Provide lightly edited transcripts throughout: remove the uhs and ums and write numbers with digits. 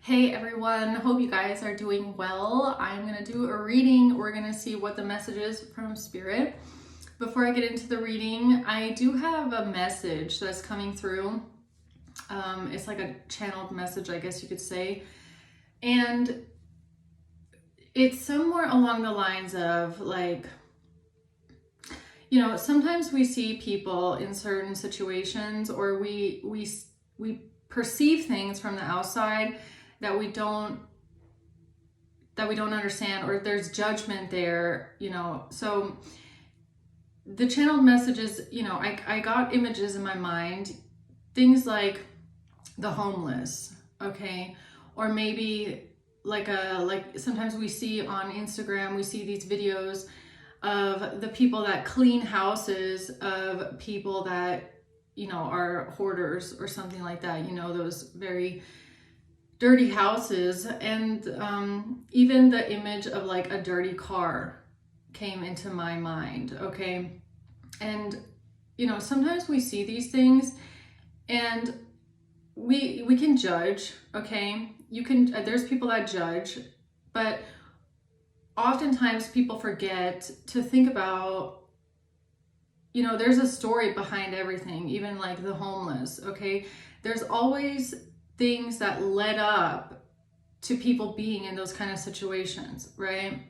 Hey everyone, hope you guys are doing well. I'm going to do a reading. We're going to see what the message is from Spirit. Before I get into the reading, I do have a message that's coming through. It's like a channeled message, I guess you could say. And it's somewhere along the lines of like, sometimes we see people in certain situations, or we perceive things from the outside that we don't understand, or there's judgment there, so the channeled messages, I got images in my mind, things like the homeless, okay, or maybe like sometimes we see on Instagram, we see these videos of the people that clean houses of people that are hoarders or something like that, those very dirty houses. And even the image of like a dirty car came into my mind, okay? And sometimes we see these things and we can judge, okay? There's people that judge, but oftentimes people forget to think about, there's a story behind everything, even like the homeless, okay? There's always things that led up to people being in those kind of situations, right?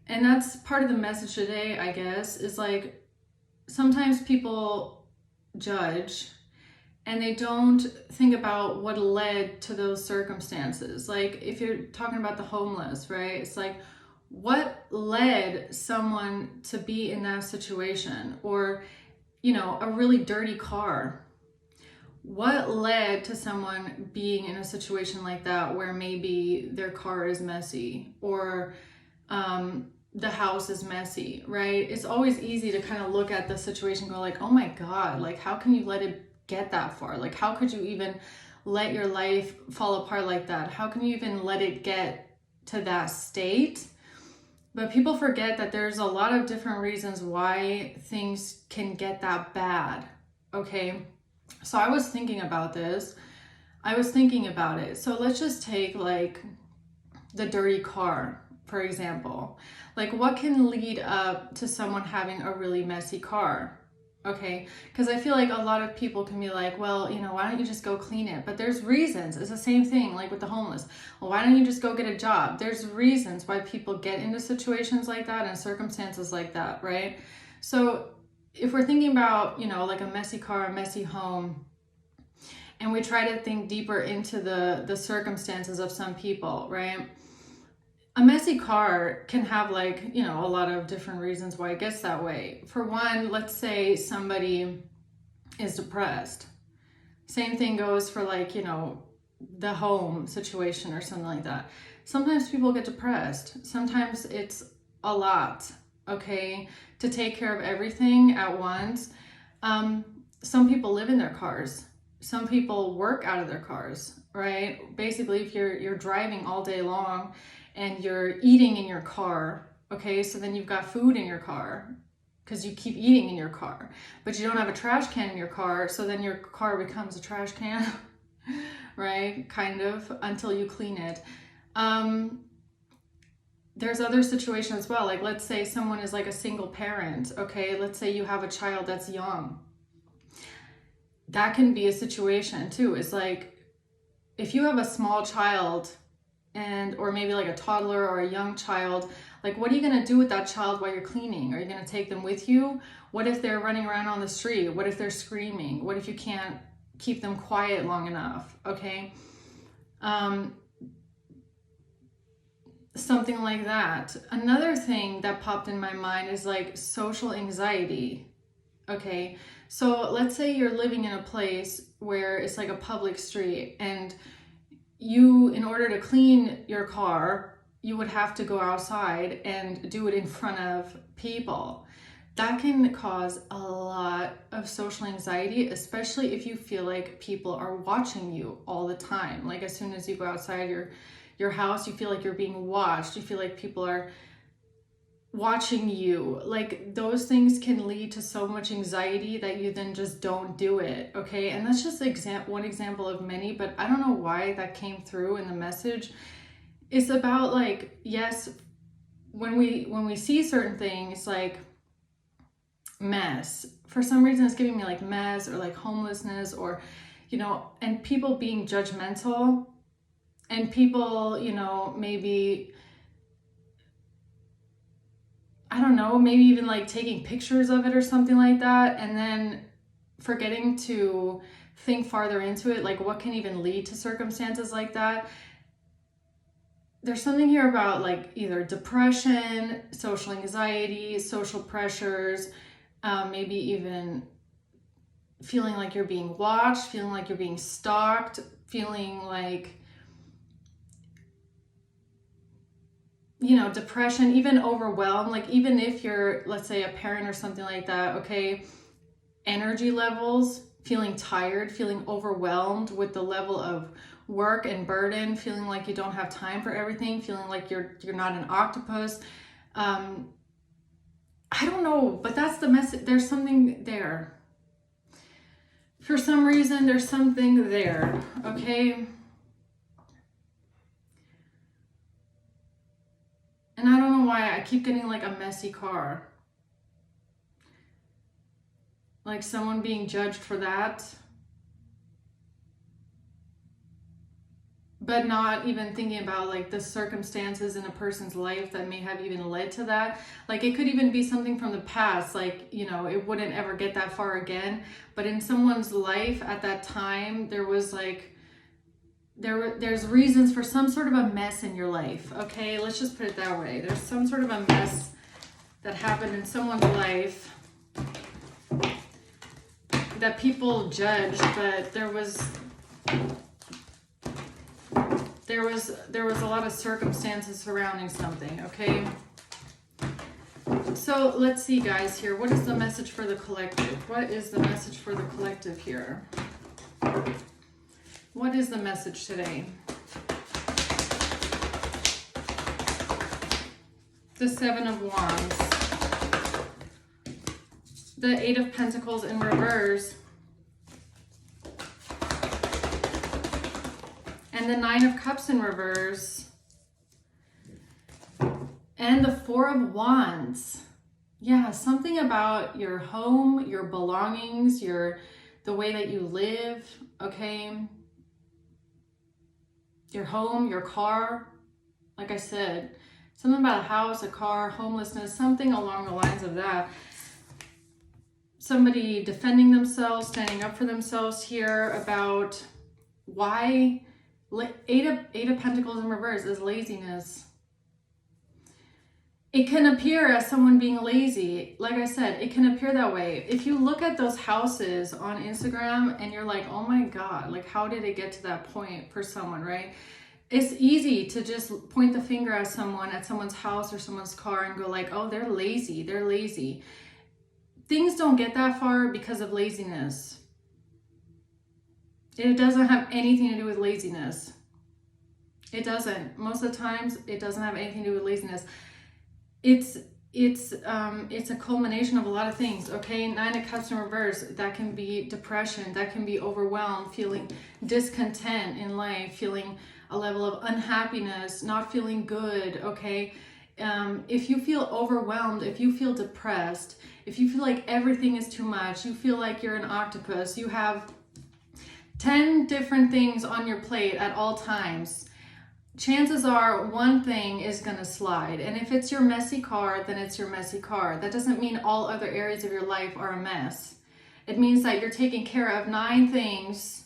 And that's part of the message today, I guess, is like sometimes people judge and they don't think about what led to those circumstances. Like if you're talking about the homeless, right? It's like, what led someone to be in that situation? Or, a really dirty car. What led to someone being in a situation like that where maybe their car is messy, or the house is messy, right? It's always easy to kind of look at the situation and go like, oh my God, like how can you let it get that far? Like how could you even let your life fall apart like that? How can you even let it get to that state? But people forget that there's a lot of different reasons why things can get that bad, okay? So I was thinking about this. So let's just take like the dirty car, for example. Like what can lead up to someone having a really messy car? Okay, because I feel like a lot of people can be like, well, why don't you just go clean it? But there's reasons. It's the same thing like with the homeless. Well, why don't you just go get a job? There's reasons why people get into situations like that and circumstances like that, right? So if we're thinking about, like a messy car, a messy home, and we try to think deeper into the circumstances of some people, right? A messy car can have like, a lot of different reasons why it gets that way. For one, let's say somebody is depressed. Same thing goes for like, the home situation or something like that. Sometimes people get depressed. Sometimes it's a lot, okay, to take care of everything at once. Some people live in their cars. Some people work out of their cars, right? Basically, if you're driving all day long and you're eating in your car, okay, so then you've got food in your car because you keep eating in your car, but you don't have a trash can in your car, so then your car becomes a trash can, right? Kind of, until you clean it. There's other situations as well. Like let's say someone is like a single parent, okay? Let's say you have a child that's young. That can be a situation too. It's like if you have a small child or maybe like a toddler or a young child, like what are you going to do with that child while you're cleaning? Are you going to take them with you? What if they're running around on the street? What if they're screaming? What if you can't keep them quiet long enough? Okay. Something like that. Another thing that popped in my mind is like social anxiety. Okay. So let's say you're living in a place where it's like a public street, and you, in order to clean your car, you would have to go outside and do it in front of people. That can cause a lot of social anxiety, especially if you feel like people are watching you all the time. Like as soon as you go outside your house, you feel like you're being watched. You feel like people are watching you. Like, those things can lead to so much anxiety that you then just don't do it, okay? And that's just one example of many, but I don't know why that came through in the message. It's about, like, yes, when we see certain things like mess, for some reason it's giving me like mess or like homelessness, or, you know, and people being judgmental, and people, you know, maybe, I don't know, maybe even like taking pictures of it or something like that, and then forgetting to think farther into it, like what can even lead to circumstances like that. There's something here about like either depression, social anxiety, social pressures, maybe even feeling like you're being watched, feeling like you're being stalked, feeling like, you know, depression, even overwhelmed. Like, even if you're, let's say, a parent or something like that, okay, energy levels, feeling tired, feeling overwhelmed with the level of work and burden, feeling like you don't have time for everything, feeling like you're not an octopus. I don't know, but that's the message. There's something there. For some reason, there's something there, okay? And I don't know why I keep getting like a messy car. Like someone being judged for that. But not even thinking about like the circumstances in a person's life that may have even led to that. Like, it could even be something from the past, like, you know, it wouldn't ever get that far again. But in someone's life at that time, there was like, there's reasons for some sort of a mess in your life, okay? Let's just put it that way. There's some sort of a mess that happened in someone's life that people judged, but there was a lot of circumstances surrounding something, okay? So let's see, guys, here. What is the message for the collective? What is the message for the collective here? What is the message today? The Seven of Wands. The Eight of Pentacles in reverse. And the Nine of Cups in reverse. And the Four of Wands. Yeah, something about your home, your belongings, the way that you live, okay? Your home, your car, like I said, something about a house, a car, homelessness, something along the lines of that. Somebody defending themselves, standing up for themselves here about why. Eight of Pentacles in reverse is laziness. It can appear as someone being lazy. Like I said, it can appear that way. If you look at those houses on Instagram and you're like, oh my God, like how did it get to that point for someone, right? It's easy to just point the finger at someone's house or someone's car and go like, oh, they're lazy, they're lazy. Things don't get that far because of laziness. It doesn't have anything to do with laziness. It doesn't. Most of the times, it doesn't have anything to do with laziness. It's a culmination of a lot of things, okay? Nine of Cups in reverse, that can be depression, that can be overwhelmed, feeling discontent in life, feeling a level of unhappiness, not feeling good, okay? If you feel overwhelmed, if you feel depressed, if you feel like everything is too much, you feel like you're an octopus, you have 10 different things on your plate at all times, chances are one thing is going to slide. And if it's your messy car, then it's your messy car. That doesn't mean all other areas of your life are a mess. It means that you're taking care of 9 things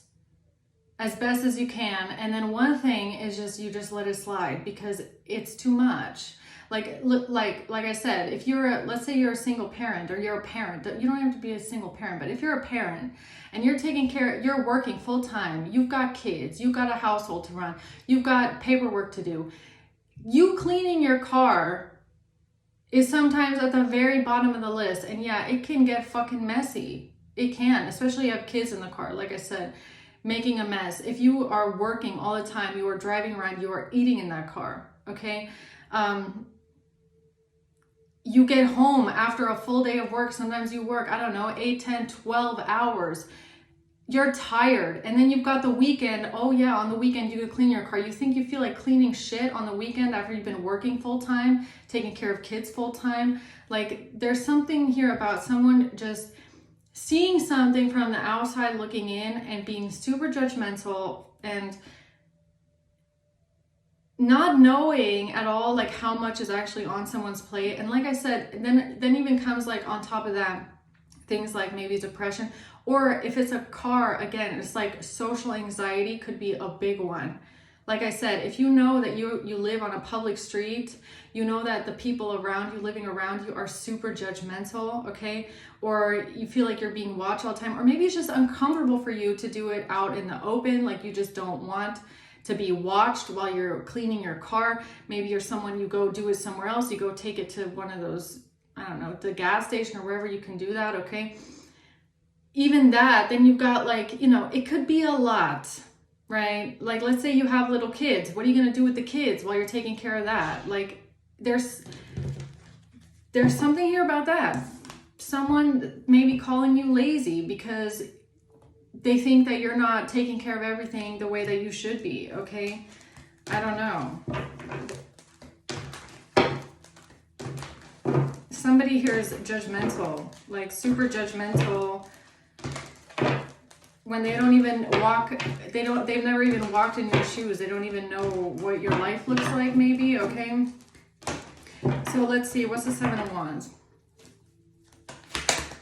as best as you can, and then one thing is you just let it slide because it's too much. Like I said, if let's say you're a single parent, or you're a parent, you don't have to be a single parent, but if you're a parent and you're working full time, you've got kids, you've got a household to run, you've got paperwork to do, you cleaning your car is sometimes at the very bottom of the list. And yeah, it can get fucking messy. It can, especially if you have kids in the car, like I said, making a mess. If you are working all the time, you are driving around, you are eating in that car, okay? you get home after a full day of work. Sometimes you work, I don't know, 8, 10, 12 hours. You're tired. And then you've got the weekend. Oh yeah, on the weekend you could clean your car. You think you feel like cleaning shit on the weekend after you've been working full time, taking care of kids full time. Like, there's something here about someone just seeing something from the outside looking in and being super judgmental and not knowing at all like how much is actually on someone's plate. And like I said, then even comes like on top of that, things like maybe depression, or if it's a car, again, it's like social anxiety could be a big one. Like I said, if you know that you live on a public street, you know that the people around you, living around you, are super judgmental, okay? Or you feel like you're being watched all the time, or maybe it's just uncomfortable for you to do it out in the open, like you just don't want to be watched while you're cleaning your car. Maybe you're someone, you go do it somewhere else, you go take it to one of those, I don't know, the gas station or wherever you can do that, okay? Even that, then you've got like, you know, it could be a lot, right? Like, let's say you have little kids. What are you going to do with the kids while you're taking care of that? Like, there's something here about that. Someone maybe calling you lazy because they think that you're not taking care of everything the way that you should be, okay? I don't know. Somebody here is judgmental, like super judgmental. When they don't even walk, they've never even walked in your shoes. They don't even know what your life looks like, maybe, okay? So let's see, what's the Seven of Wands?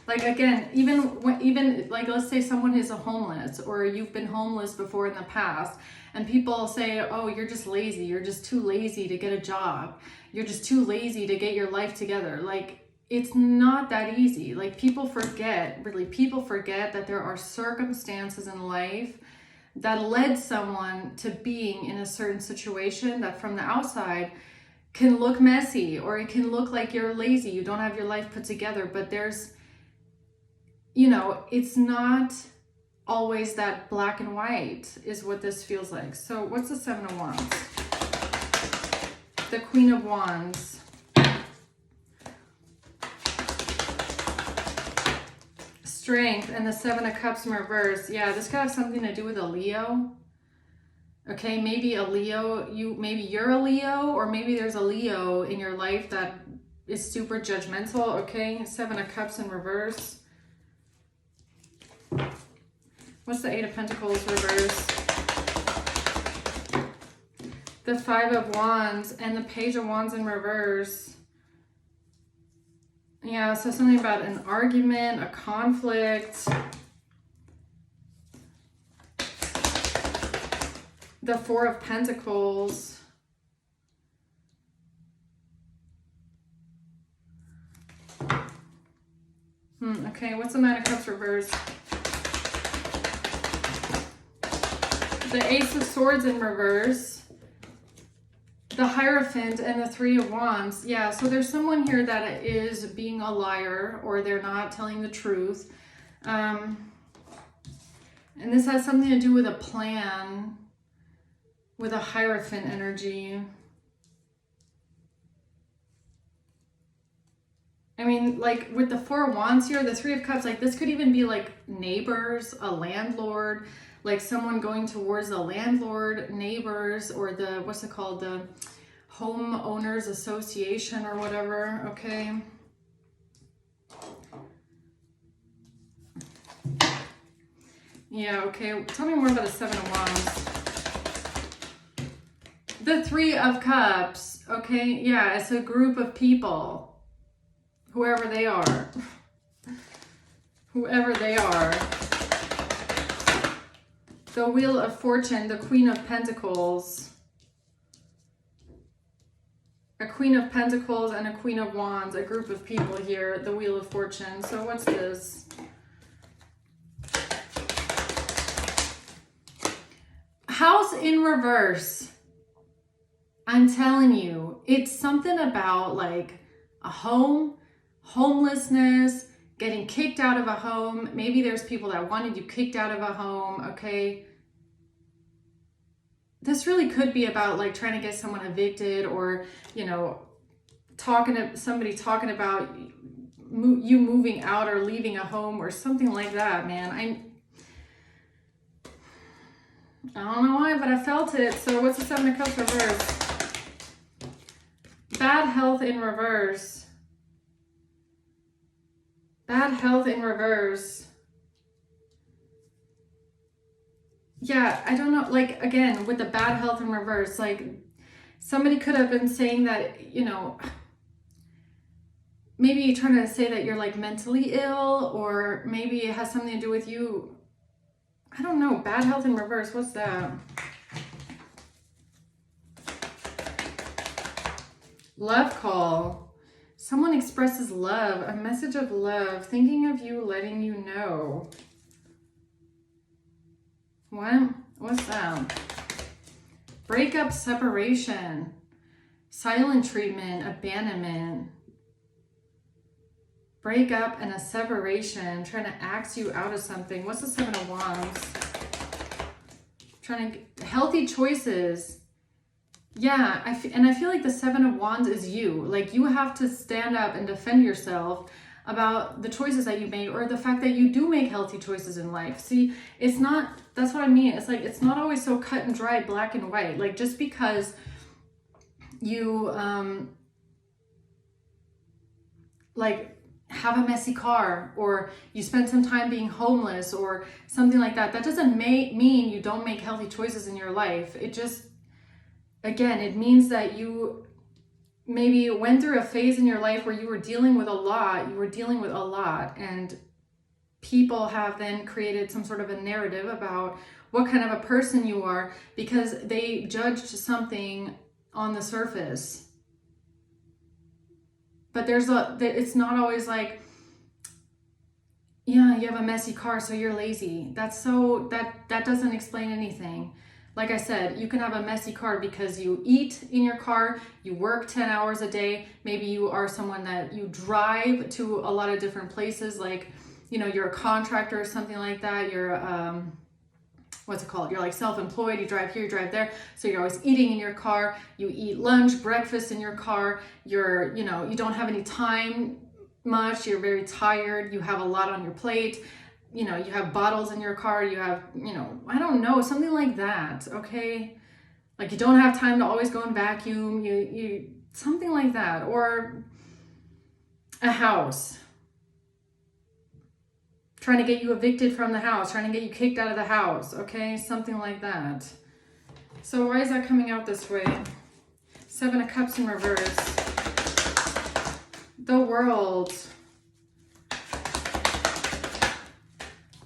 Like, again, even like, let's say someone is a homeless, or you've been homeless before in the past, and people say, oh, you're just lazy. You're just too lazy to get a job. You're just too lazy to get your life together. Like, it's not that easy. Like, people forget that there are circumstances in life that led someone to being in a certain situation that from the outside can look messy, or it can look like you're lazy, you don't have your life put together. But there's, you know, it's not always that black and white is what this feels like. So what's the Seven of Wands? The Queen of Wands. Strength and the Seven of Cups in reverse. Yeah, this could have something to do with a Leo. Okay, maybe a Leo, maybe you're a Leo, or maybe there's a Leo in your life that is super judgmental, okay? Seven of Cups in reverse. What's the Eight of Pentacles reverse? The Five of Wands and the Page of Wands in reverse. Yeah, so something about an argument, a conflict. The Four of Pentacles. Okay, what's the Nine of Cups reverse? The Ace of Swords in reverse. The Hierophant and the Three of Wands. Yeah, so there's someone here that is being a liar, or they're not telling the truth. And this has something to do with a plan, with a Hierophant energy. I mean, like with the Four of Wands here, the Three of Cups, like this could even be like neighbors, a landlord, like someone going towards the landlord, neighbors, or the, what's it called? The homeowners association or whatever, okay? Yeah, okay. Tell me more about the Seven of Wands. The Three of Cups, okay? Yeah, it's a group of people, whoever they are. Whoever they are. The Wheel of Fortune, the Queen of Pentacles. A Queen of Pentacles and a Queen of Wands, a group of people here, the Wheel of Fortune. So what's this? House in reverse. I'm telling you, it's something about like a home, homelessness, getting kicked out of a home. Maybe there's people that wanted you kicked out of a home, okay? This really could be about like trying to get someone evicted, or, you know, somebody talking about you moving out or leaving a home or something like that, man. I don't know why, but I felt it. So what's the Seven of Cups reverse? Bad health in reverse. Bad health in reverse. Yeah, I don't know. Like, again, with the bad health in reverse, like somebody could have been saying that, you know, maybe you're trying to say that you're like mentally ill, or maybe it has something to do with you. I don't know. Bad health in reverse. What's that? Love call. Someone expresses love, a message of love, thinking of you, letting you know. What? What's that? Breakup, separation, silent treatment, abandonment. Breakup and a separation, trying to axe you out of something. What's the Seven of Wands? Trying to, healthy choices. Yeah, I feel like the Seven of Wands is you. Like, you have to stand up and defend yourself about the choices that you made, or the fact that you do make healthy choices in life. See, it's not, that's what I mean. It's like, it's not always so cut and dry, black and white. Like, just because you, like, have a messy car, or you spend some time being homeless or something like that, that doesn't mean you don't make healthy choices in your life. It just, again, it means that you maybe went through a phase in your life where you were dealing with a lot, and people have then created some sort of a narrative about what kind of a person you are because they judged something on the surface. But it's not always like, yeah, you have a messy car, so you're lazy. That doesn't explain anything. Like I said, you can have a messy car because you eat in your car, you work 10 hours a day. Maybe you are someone that you drive to a lot of different places, like, you know, you're a contractor or something like that. You're, what's it called? You're like self-employed, you drive here, you drive there. So you're always eating in your car, you eat lunch, breakfast in your car. You're, you know, you don't have any time much, you're very tired, you have a lot on your plate. You know, you have bottles in your car, you have, you know, I don't know, something like that, okay? Like, you don't have time to always go and vacuum, you something like that. Or a house, trying to get you evicted from the house, trying to get you kicked out of the house, okay? Something like that. So why is that coming out this way? Seven of Cups in reverse. The World.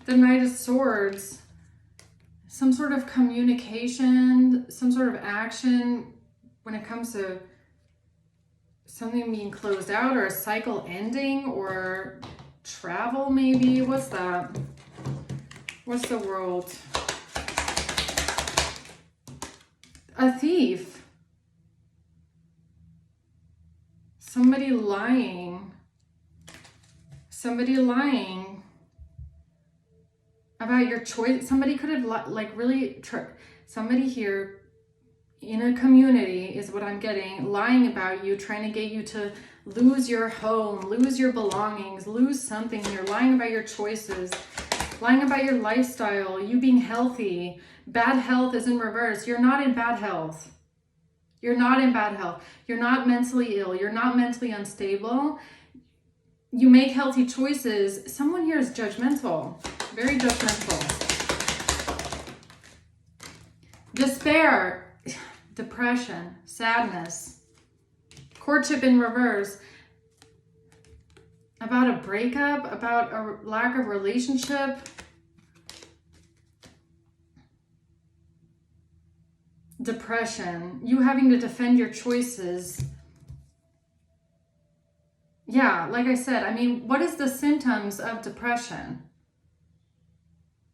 The Knight of Swords. Some sort of communication, some sort of action when it comes to something being closed out, or a cycle ending, or travel maybe. What's that? What's the World? A thief. Somebody lying. Somebody lying about your choice. Somebody could have like really somebody here in a community is what I'm getting, lying about you, trying to get you to lose your home, lose your belongings, lose something. You're lying about your choices, lying about your lifestyle, you being healthy. Bad health is in reverse. You're not in bad health. You're not in bad health. You're not mentally ill. You're not mentally unstable. You make healthy choices. Someone here is judgmental, very judgmental. Despair, depression, sadness. Courtship in reverse. About a breakup, about a lack of relationship. Depression, you having to defend your choices. Yeah, like I said, I mean, what is the symptoms of depression?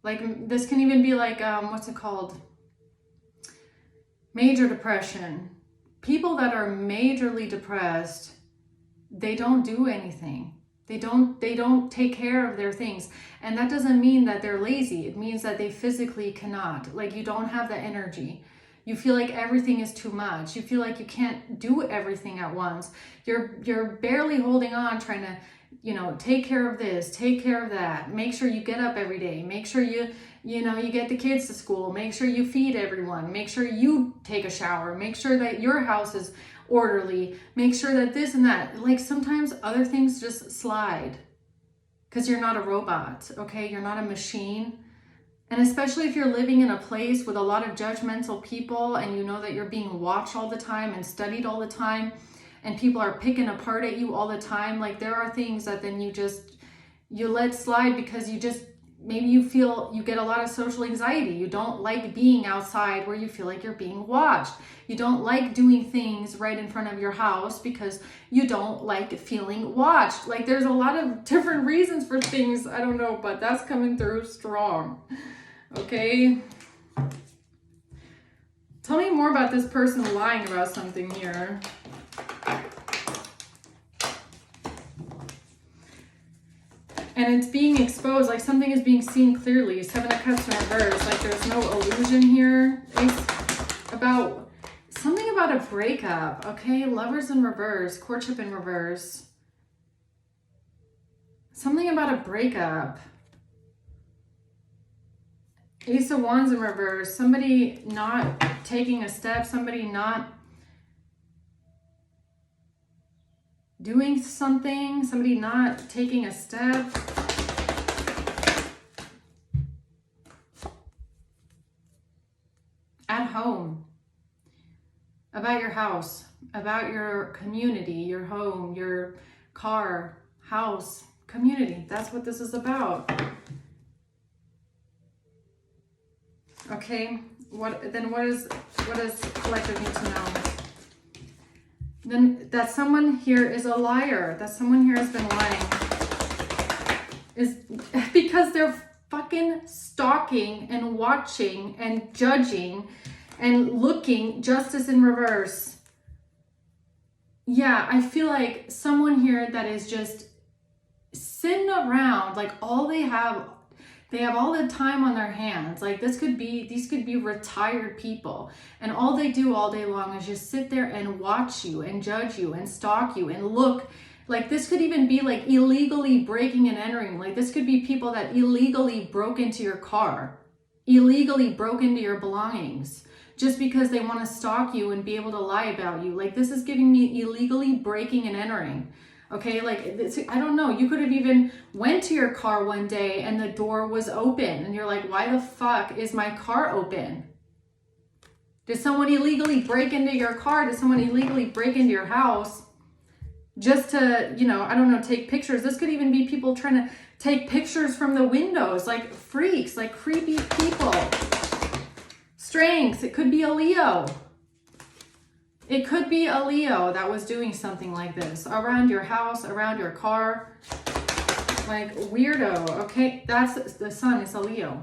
Like, this can even be like, what's it called? Major depression. People that are majorly depressed, they don't do anything. They don't take care of their things. And that doesn't mean that they're lazy. It means that they physically cannot. Like, you don't have the energy. You feel like everything is too much. You feel like you can't do everything at once. You're barely holding on, trying to, you know, take care of this, take care of that. Make sure you get up every day. Make sure you get the kids to school. Make sure you feed everyone. Make sure you take a shower. Make sure that your house is orderly. Make sure that this and that. Like sometimes other things just slide because you're not a robot, okay? You're not a machine. And especially if you're living in a place with a lot of judgmental people and you know that you're being watched all the time and studied all the time and people are picking apart at you all the time, like there are things that then you let slide because maybe you get a lot of social anxiety. You don't like being outside where you feel like you're being watched. You don't like doing things right in front of your house because you don't like feeling watched. Like there's a lot of different reasons for things. I don't know, but that's coming through strong. Okay. Tell me more about this person lying about something here. And it's being exposed, like something is being seen clearly. Seven of Cups in reverse, like there's no illusion here. It's about something about a breakup, okay? Lovers in reverse, courtship in reverse. Something about a breakup. Ace of Wands in reverse, somebody not taking a step, somebody not doing something, somebody not taking a step. At home, about your house, about your community, your home, your car, house, community. That's what this is about. Okay, what does collective need to know? Then that someone here is a liar, that someone here has been lying, is because they're fucking stalking and watching and judging and looking. Justice in reverse. Yeah, I feel like someone here that is just sitting around, like they have all the time on their hands. Like these could be retired people, and all they do all day long is just sit there and watch you and judge you and stalk you and look. Like this could even be like illegally breaking and entering. Like this could be people that illegally broke into your car, illegally broke into your belongings just because they want to stalk you and be able to lie about you. Like this is giving me illegally breaking and entering. Okay, like, I don't know, you could have even went to your car one day and the door was open and you're like, why the fuck is my car open? Did someone illegally break into your car? Did someone illegally break into your house just to, I don't know, take pictures? This could even be people trying to take pictures from the windows, like freaks, like creepy people. Strength, it could be a Leo. It could be a Leo that was doing something like this around your house, around your car. Like weirdo, okay? That's the sun, it's a Leo.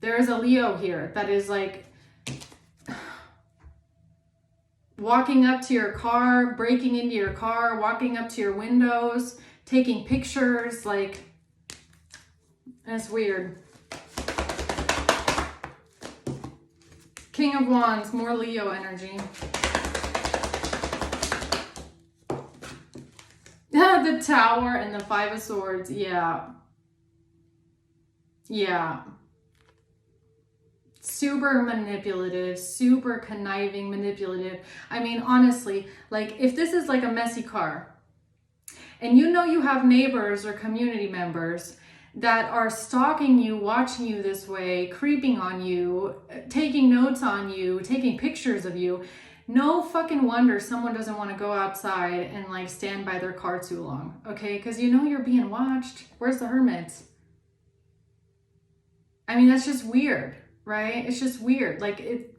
There is a Leo here that is like walking up to your car, breaking into your car, walking up to your windows, taking pictures, like, that's weird. King of Wands, more Leo energy. The Tower and the Five of Swords. Yeah. Yeah. Super manipulative, super conniving, manipulative. I mean, honestly, like if this is like a messy car and you have neighbors or community members that are stalking you, watching you this way, creeping on you, taking notes on you, taking pictures of you, no fucking wonder someone doesn't want to go outside and like stand by their car too long, okay? Because you're being watched. Where's the Hermit? I mean, that's just weird, right? It's just weird. Like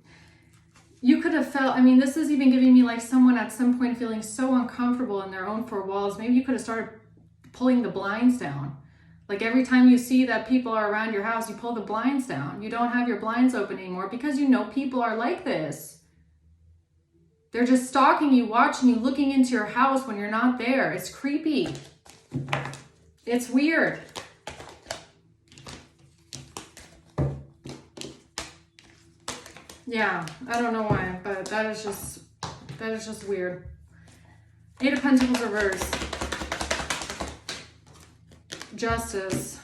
you could have felt, this is even giving me like someone at some point feeling so uncomfortable in their own four walls. Maybe you could have started pulling the blinds down. Like every time you see that people are around your house, you pull the blinds down. You don't have your blinds open anymore because people are like this. They're just stalking you, watching you, looking into your house when you're not there. It's creepy. It's weird. Yeah, I don't know why, but that is just weird. Eight of Pentacles reverse. Justice.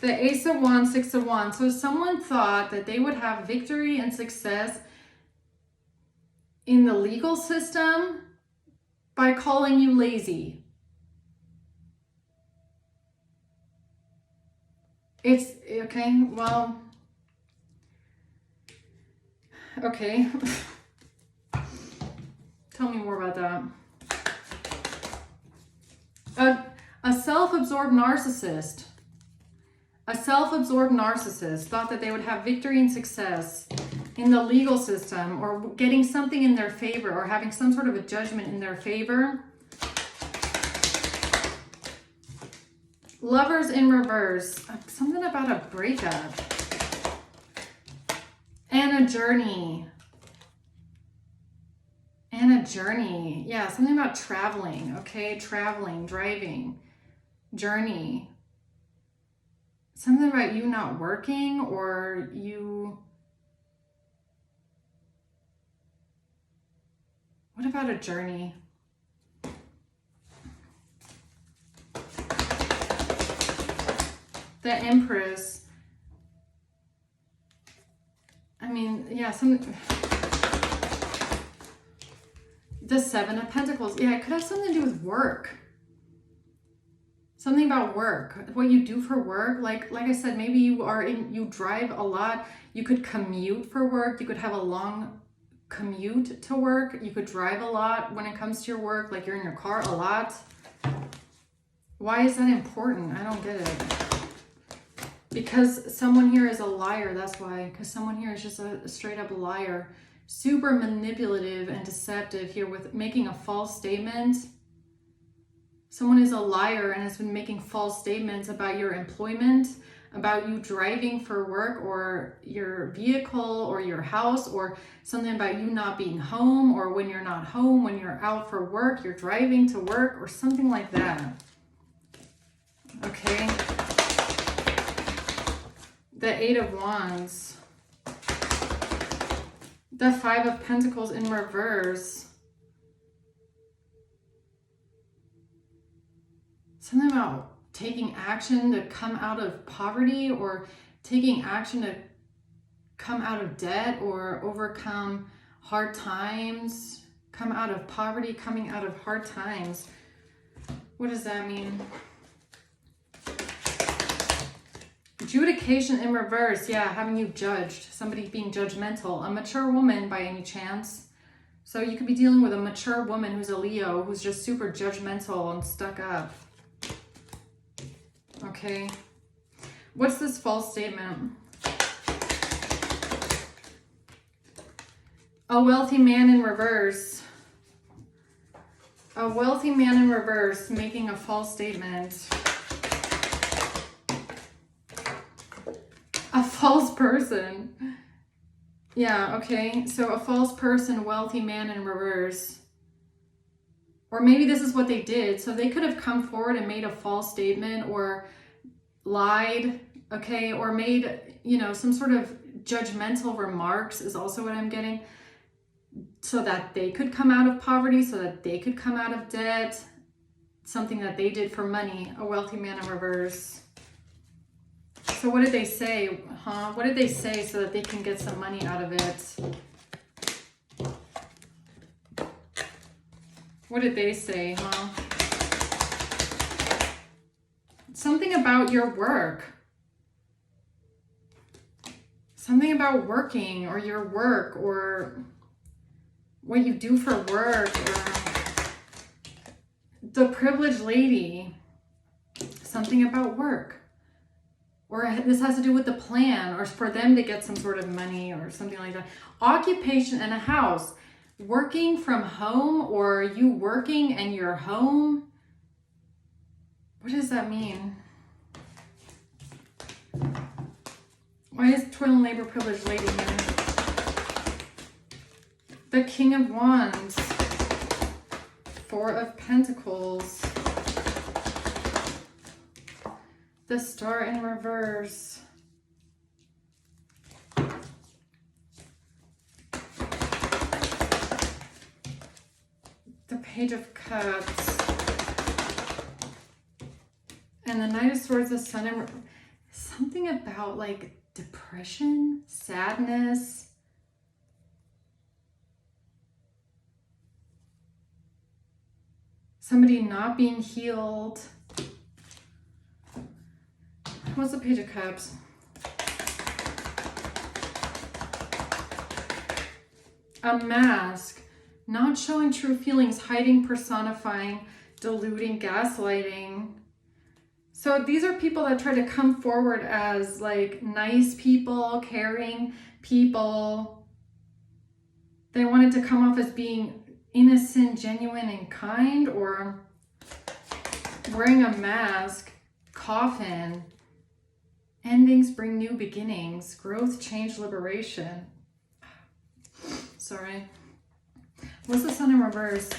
The Ace of Wands, Six of Wands. So someone thought that they would have victory and success in the legal system by calling you lazy. It's okay, well, okay. Tell me more about that. A self-absorbed narcissist. A self-absorbed narcissist thought that they would have victory and success in the legal system, or getting something in their favor, or having some sort of a judgment in their favor. Lovers in reverse. Something about a breakup. And a journey. And a journey. Yeah, something about traveling. Okay, traveling, driving, journey. Something about you not working, or you... What about a journey? The Empress. I mean, yeah, the Seven of Pentacles. Yeah, it could have something to do with work. Something about work, what you do for work. Like I said, maybe you drive a lot. You could commute for work. You could have a long commute to work. You could drive a lot when it comes to your work. Like you're in your car a lot. Why is that important? I don't get it. Because someone here is a liar, that's why. Because someone here is just a straight up liar. Super manipulative and deceptive here with making a false statement. Someone is a liar and has been making false statements about your employment, about you driving for work, or your vehicle, or your house, or something about you not being home, or when you're not home, when you're out for work, you're driving to work, or something like that. Okay. The Eight of Wands. The Five of Pentacles in reverse. Something about taking action to come out of poverty, or taking action to come out of debt, or overcome hard times, come out of poverty, coming out of hard times. What does that mean? Adjudication in reverse. Yeah, having you judged. Somebody being judgmental. A mature woman by any chance. So you could be dealing with a mature woman who's a Leo, who's just super judgmental and stuck up. Okay. What's this false statement? A wealthy man in reverse. A wealthy man in reverse making a false statement. A false person. Yeah, okay. So a false person, wealthy man in reverse. Or maybe this is what they did. So they could have come forward and made a false statement, or lied, okay, or made, you know, some sort of judgmental remarks is also what I'm getting, so that they could come out of poverty, so that they could come out of debt, something that they did for money. A wealthy man in reverse. So what did they say, huh? What did they say so that they can get some money out of it? What did they say, huh? Something about your work. Something about working, or your work, or what you do for work, or the privileged lady. Something about work. Or this has to do with the plan, or for them to get some sort of money or something like that. Occupation and a house. Working from home, or you working and you're home. What does that mean? Why is toil and labor privileged lady here? The King of Wands. Four of Pentacles. The Star in reverse. Page of Cups. And the Knight of Swords, the Sun, and something about like depression, sadness. Somebody not being healed. What's the Page of Cups? A mask. Not showing true feelings, hiding, personifying, deluding, gaslighting. So these are people that try to come forward as like nice people, caring people. They wanted to come off as being innocent, genuine, and kind, or wearing a mask, coffin. Endings bring new beginnings, growth, change, liberation. Sorry. What's the Sun in reverse?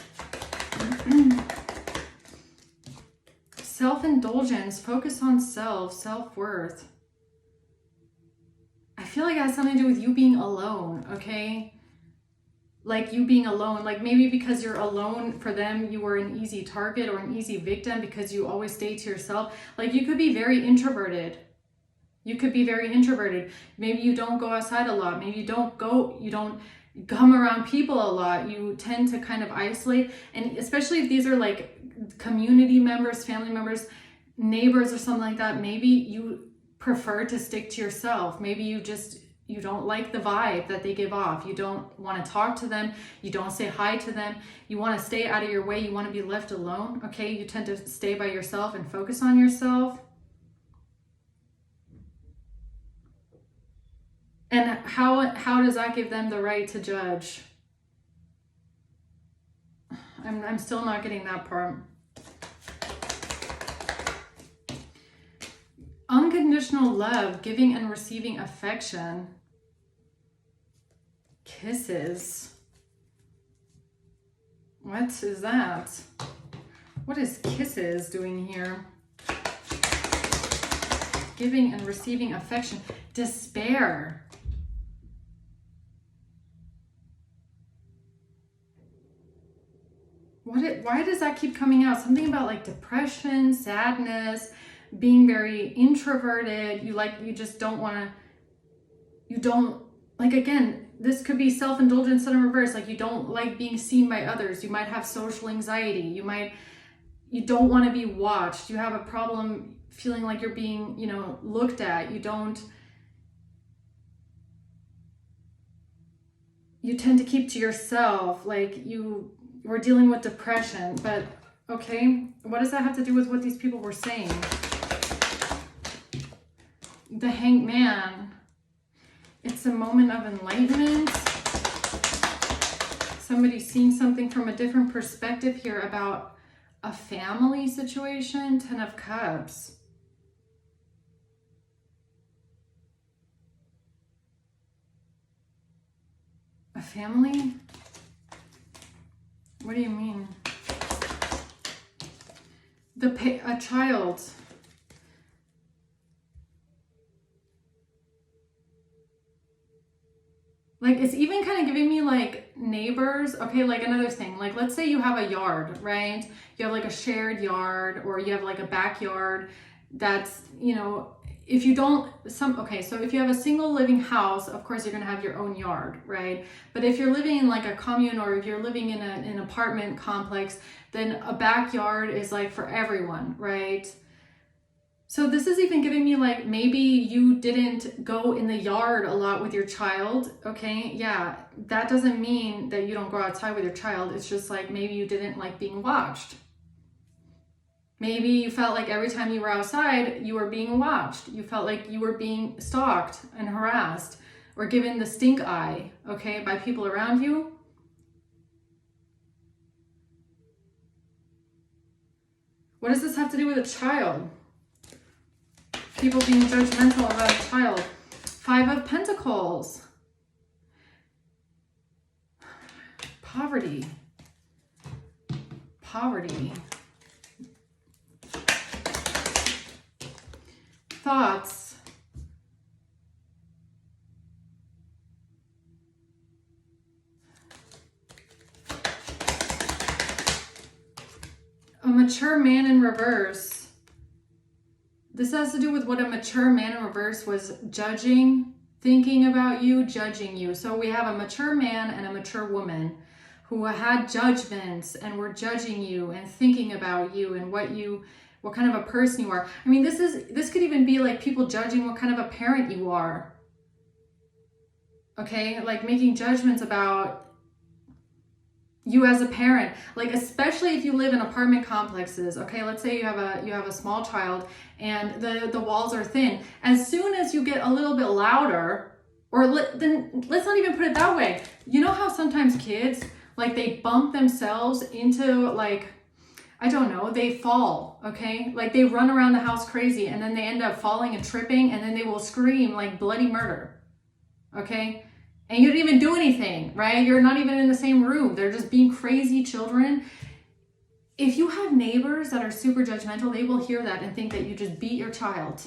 Self-indulgence, focus on self, self-worth. I feel like it has something to do with you being alone, okay? Like you being alone, like maybe because you're alone, for them, you were an easy target or an easy victim because you always stay to yourself. Like you could be very introverted. You could be very introverted. Maybe you don't go outside a lot. Maybe you don't come around people a lot. You tend to kind of isolate. And especially if these are like community members, family members, neighbors or something like that, maybe you prefer to stick to yourself. Maybe you don't like the vibe that they give off. You don't want to talk to them. You don't say hi to them. You want to stay out of your way. You want to be left alone. Okay, you tend to stay by yourself and focus on yourself. And how does that give them the right to judge? I'm still not getting that part. Unconditional love, giving and receiving affection. Kisses. What is that? What is kisses doing here? Giving and receiving affection. Despair. Why does that keep coming out? Something about like depression, sadness, being very introverted. You just don't want to, again, this could be self-indulgence in reverse. Like you don't like being seen by others. You might have social anxiety. You don't want to be watched. You have a problem feeling like you're being, looked at. You tend to keep to yourself. Like we're dealing with depression, but okay, what does that have to do with what these people were saying? The Hanged Man. It's a moment of enlightenment. Somebody seeing something from a different perspective here about a family situation. 10 of Cups. A family? What do you mean? A child. Like it's even kind of giving me like neighbors. Okay, like another thing. Like let's say you have a yard, right? You have like a shared yard, or you have like a backyard that's, if you don't, so if you have a single living house, of course you're going to have your own yard, right? But if you're living in like a commune, or if you're living in an apartment complex, then a backyard is like for everyone, right? So this is even giving me like, maybe you didn't go in the yard a lot with your child, okay? Yeah, that doesn't mean that you don't go outside with your child. It's just like, maybe you didn't like being watched. Maybe you felt like every time you were outside, you were being watched. You felt like you were being stalked and harassed or given the stink eye, okay, by people around you. What does this have to do with a child? People being judgmental about a child. 5 of Pentacles. Poverty. Thoughts. mature man in reverse. This has to do with what a mature man in reverse was judging, thinking about you, judging you. So we have a mature man and a mature woman who had judgments and were judging you and thinking about you and what kind of a person you are. I mean, this could even be like people judging what kind of a parent you are. Okay, like making judgments about you as a parent, like especially if you live in apartment complexes. Okay, let's say you have a small child and the walls are thin. As soon as you get a little bit louder, then let's not even put it that way. You know how sometimes kids, like, they bump themselves into, like, I don't know, they fall, okay? Like they run around the house crazy and then they end up falling and tripping and then they will scream like bloody murder, okay? And you didn't even do anything, right? You're not even in the same room. They're just being crazy children. If you have neighbors that are super judgmental, they will hear that and think that you just beat your child.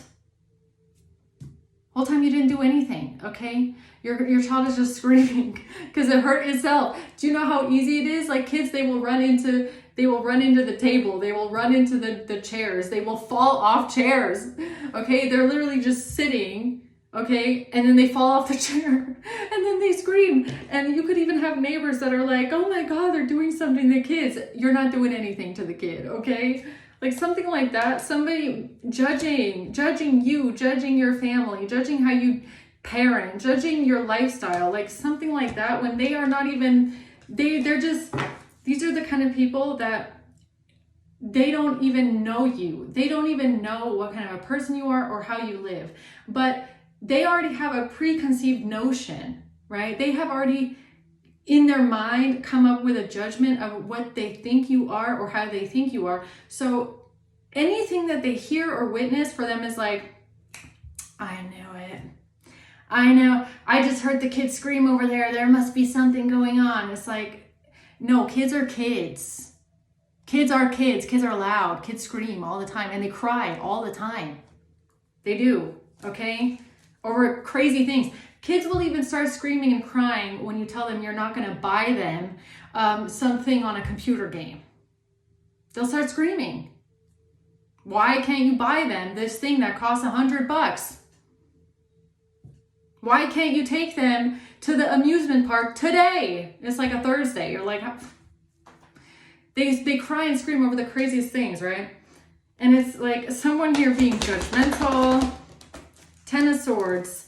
Whole time you didn't do anything, okay? Your child is just screaming because it hurt itself. Do you know how easy it is? Like kids, they will run into the table. They will run into the chairs. They will fall off chairs, okay? They're literally just sitting, okay? And then they fall off the chair and then they scream. And you could even have neighbors that are like, oh my God, they're doing something to the kids. You're not doing anything to the kid, okay? Like something like that. Somebody judging you, judging your family, judging how you parent, judging your lifestyle, like something like that, when they are not even, they're just, these are the kind of people that they don't even know you. They don't even know what kind of a person you are or how you live. But they already have a preconceived notion, right? They have already in their mind come up with a judgment of what they think you are or how they think you are. So anything that they hear or witness for them is like, I knew it. I know. I just heard the kids scream over there. There must be something going on. It's like, no, kids are kids. Kids are kids. Kids are loud. Kids scream all the time and they cry all the time. They do, okay? Over crazy things. Kids will even start screaming and crying when you tell them you're not going to buy them something on a computer game. They'll start screaming. Why can't you buy them this thing that costs $100? Why can't you take them to the amusement park today? It's like a Thursday. You're like, they cry and scream over the craziest things, right? And it's like someone here being judgmental. Ten of Swords.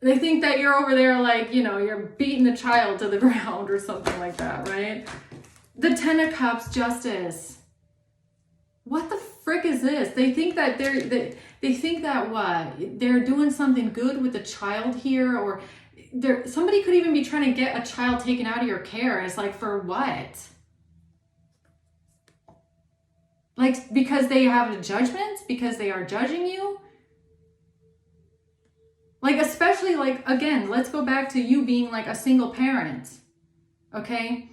They think that you're over there like, you know, you're beating the child to the ground or something like that, right? The Ten of Cups, Justice. What the frick is this? They think that they think that what? They're doing something good with the child here, or somebody could even be trying to get a child taken out of your care. It's like, for what? Like, because they have a judgment? Because they are judging you? Like, especially, like, again, let's go back to you being like a single parent, okay?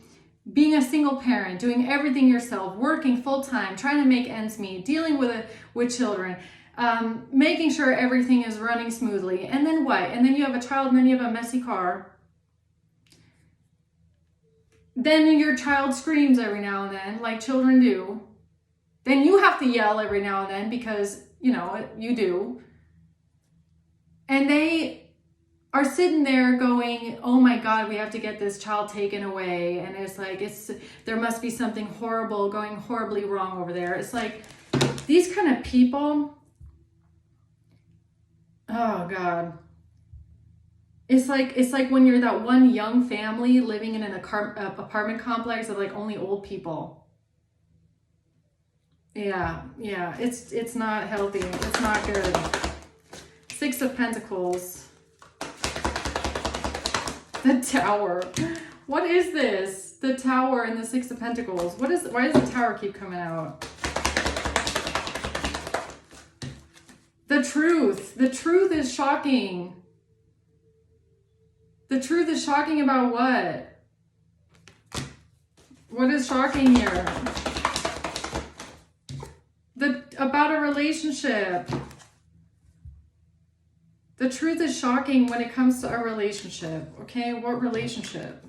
Being a single parent, doing everything yourself, working full-time, trying to make ends meet, dealing with children, making sure everything is running smoothly. And then what? And then you have a child and then you have a messy car. Then your child screams every now and then, like children do. Then you have to yell every now and then because, you know, you do. And they are sitting there going, oh my God, we have to get this child taken away. And it's like, there must be something horrible going horribly wrong over there. It's like these kind of people, oh God. It's like when you're that one young family living in an apartment complex of like only old people. Yeah, it's not healthy. It's not good. Six of Pentacles. The Tower. What is this? The Tower and the Six of Pentacles. Why does the Tower keep coming out? The truth. The truth is shocking. The truth is shocking about what? What is shocking here? About a relationship. The truth is shocking when it comes to a relationship. Okay, what relationship?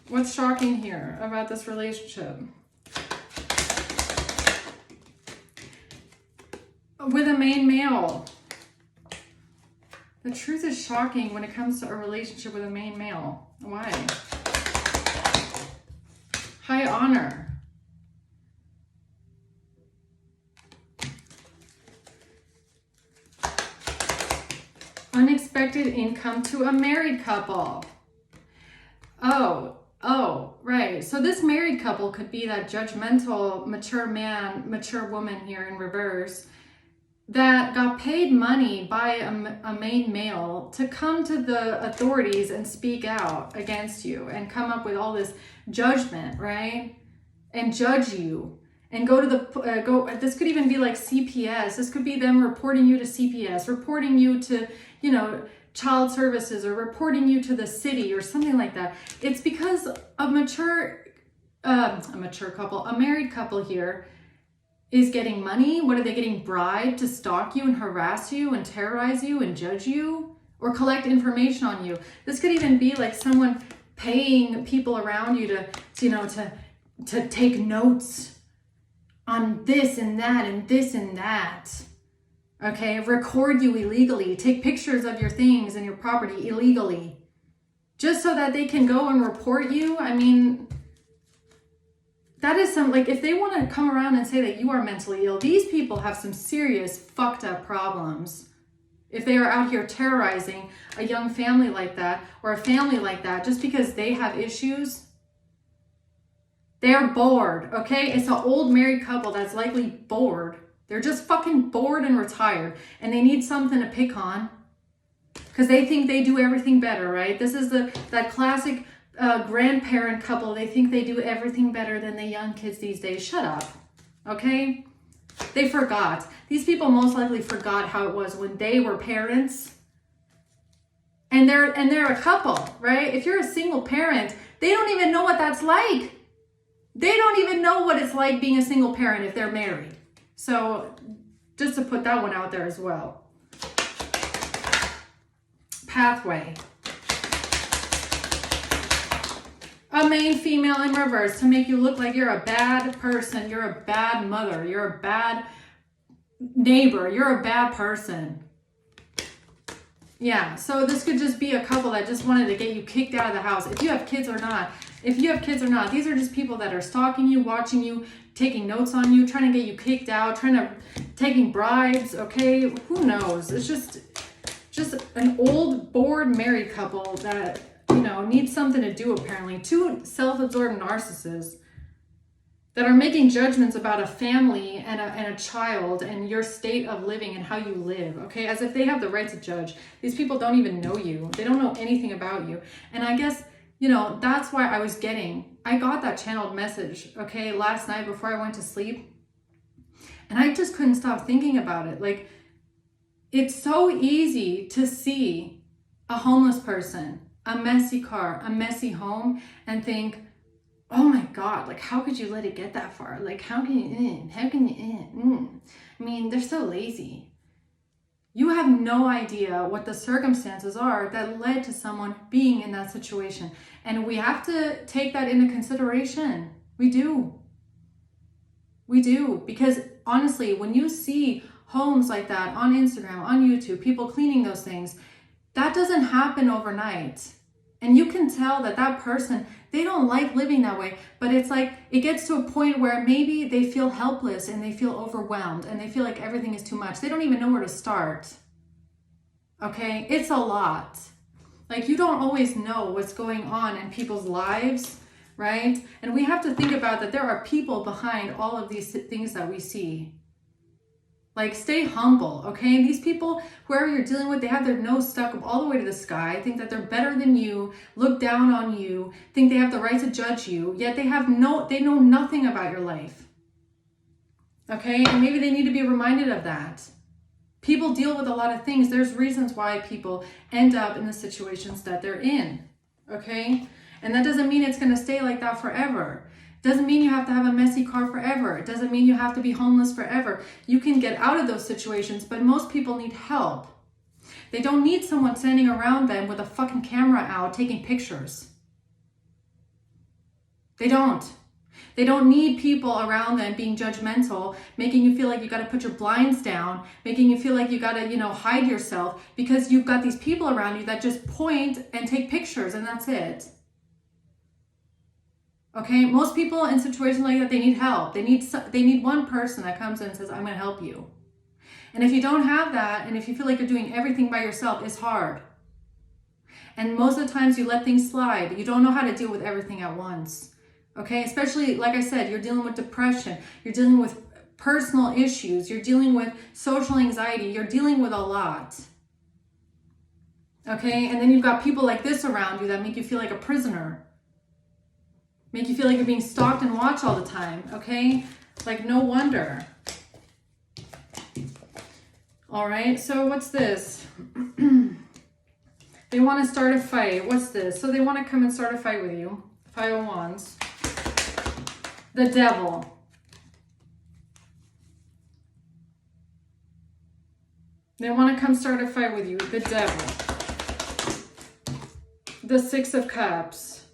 What's shocking here about this relationship? With a main male. The truth is shocking when it comes to a relationship with a main male. Why? High honor. Unexpected income to a married couple. Oh, right. So this married couple could be that judgmental, mature man, mature woman here in reverse that got paid money by a main male to come to the authorities and speak out against you and come up with all this judgment, right? And judge you and go to the, this could even be like CPS. This could be them reporting you to CPS, reporting you to, you know, child services, or reporting you to the city or something like that. It's because a married couple here is getting money. What are they getting? Bribed to stalk you and harass you and terrorize you and judge you or collect information on you. This could even be like someone paying people around you to you know, to take notes on this and that and this and that. Okay, record you illegally, take pictures of your things and your property illegally, just so that they can go and report you. I mean, that is some, like, if they want to come around and say that you are mentally ill, these people have some serious fucked up problems. If they are out here terrorizing a young family like that, or a family like that, just because they have issues, they are bored, okay? It's an old married couple that's likely bored. They're just fucking bored and retired, and they need something to pick on because they think they do everything better, right? This is that classic grandparent couple. They think they do everything better than the young kids these days. Shut up, okay? They forgot. These people most likely forgot how it was when they were parents, and they're a couple, right? If you're a single parent, they don't even know what that's like. They don't even know what it's like being a single parent if they're married. So just to put that one out there as well. Pathway. A main female in reverse to make you look like you're a bad person. You're a bad mother. You're a bad neighbor. You're a bad person. Yeah, so this could just be a couple that just wanted to get you kicked out of the house. If you have kids or not. These are just people that are stalking you, watching you, taking notes on you, trying to get you kicked out, taking bribes, okay? Who knows? It's just an old, bored married couple that, you know, needs something to do apparently. Two self-absorbed narcissists that are making judgments about a family and a child and your state of living and how you live, okay? As if they have the right to judge. These people don't even know you. They don't know anything about you. And I guess, you know, that's why I got that channeled message, okay, last night before I went to sleep. And I just couldn't stop thinking about it. Like, it's so easy to see a homeless person, a messy car, a messy home, and think, oh my God, like, how could you let it get that far? Like, how can you I mean, they're so lazy. You have no idea what the circumstances are that led to someone being in that situation. And we have to take that into consideration. We do. Because honestly, when you see homes like that on Instagram, on YouTube, people cleaning those things, that doesn't happen overnight. And you can tell that person, they don't like living that way, but it's like, it gets to a point where maybe they feel helpless and they feel overwhelmed and they feel like everything is too much. They don't even know where to start. Okay, it's a lot. Like, you don't always know what's going on in people's lives, right? And we have to think about that there are people behind all of these things that we see. Like, stay humble, okay? These people, whoever you're dealing with, they have their nose stuck up all the way to the sky, think that they're better than you, look down on you, think they have the right to judge you, yet they know nothing about your life. Okay? And maybe they need to be reminded of that. People deal with a lot of things. There's reasons why people end up in the situations that they're in, okay? And that doesn't mean it's going to stay like that forever. Doesn't mean you have to have a messy car forever. It doesn't mean you have to be homeless forever. You can get out of those situations, but most people need help. They don't need someone standing around them with a fucking camera out taking pictures. They don't. They don't need people around them being judgmental, making you feel like you got to put your blinds down, making you feel like you got to, hide yourself, because you've got these people around you that just point and take pictures, and that's it. Okay, most people in situations like that, they need help. They need one person that comes in and says, I'm going to help you. And if you don't have that, and if you feel like you're doing everything by yourself, it's hard. And most of the times you let things slide. You don't know how to deal with everything at once. Okay, especially, like I said, you're dealing with depression, you're dealing with personal issues, you're dealing with social anxiety, you're dealing with a lot. Okay, and then you've got people like this around you that make you feel like a prisoner, make you feel like you're being stalked and watched all the time. Okay, like, no wonder. All right, so what's this? They want to start a fight. What's this? So they want to come and start a fight with you. 5 of Wands. The Devil. They want to come start a fight with you. The Devil. The 6 of Cups.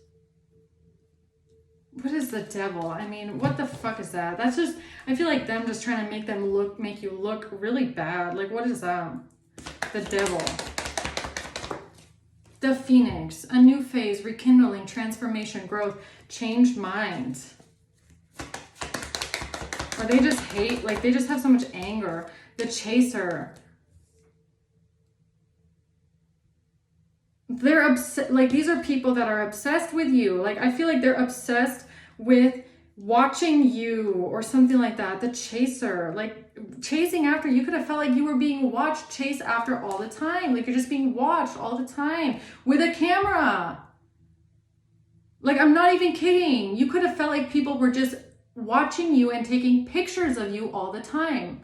What is the Devil? I mean, what the fuck is that? That's just, I feel like them just trying to make you look really bad. Like, what is that? The Devil. The Phoenix. A new phase, rekindling, transformation, growth, changed minds. Or they just hate, like they just have so much anger. The Chaser. They're obsessed, like these are people that are obsessed with you. Like I feel like they're obsessed with watching you or something like that. The Chaser, like chasing after. You could have felt like you were being watched, chased after all the time. Like you're just being watched all the time with a camera. Like I'm not even kidding. You could have felt like people were just watching you and taking pictures of you all the time.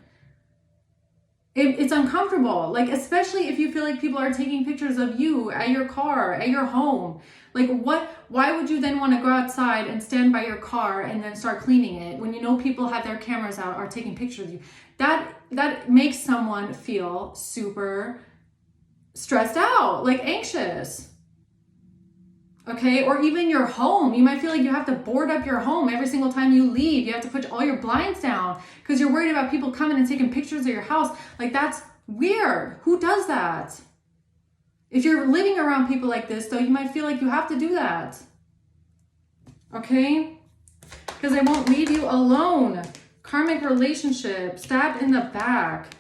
It's uncomfortable, like especially if you feel like people are taking pictures of you at your car, at your home. Like why would you then want to go outside and stand by your car and then start cleaning it when you know people have their cameras out, are taking pictures of you? That makes someone feel super stressed out, like anxious. Okay, or even your home. You might feel like you have to board up your home every single time you leave. You have to put all your blinds down because you're worried about people coming and taking pictures of your house. Like that's weird. Who does that? If you're living around people like this, though, you might feel like you have to do that. Okay? Because they won't leave you alone. Karmic relationship, stabbed in the back.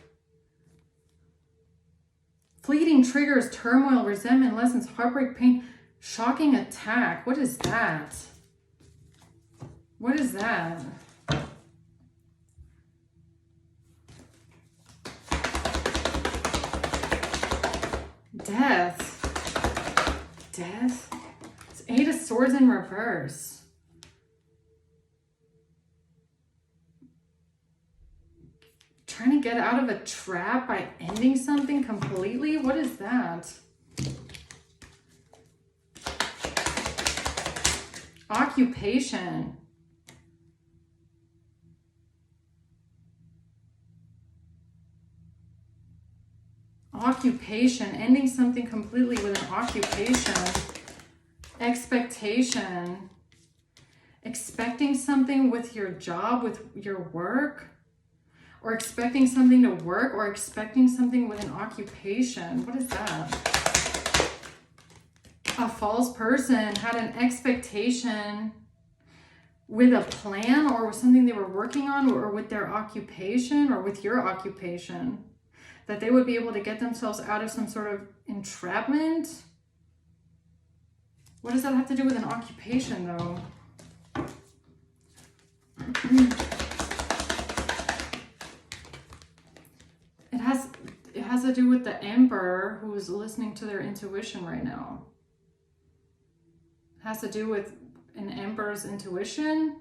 Fleeting triggers, turmoil, resentment, lessons, heartbreak, pain. Shocking attack. What is that? What is that? Death. Death? It's 8 of Swords in reverse. Trying to get out of a trap by ending something completely? What is that? Occupation. Occupation. Ending something completely with an occupation. Expectation. Expecting something with your job, with your work. Or expecting something to work. Or expecting something with an occupation. What is that? A false person had an expectation with a plan or with something they were working on or with their occupation or with your occupation, that they would be able to get themselves out of some sort of entrapment. What does that have to do with an occupation, though? It has to do with the Emperor who's listening to their intuition right now. Has to do with an Emperor's intuition.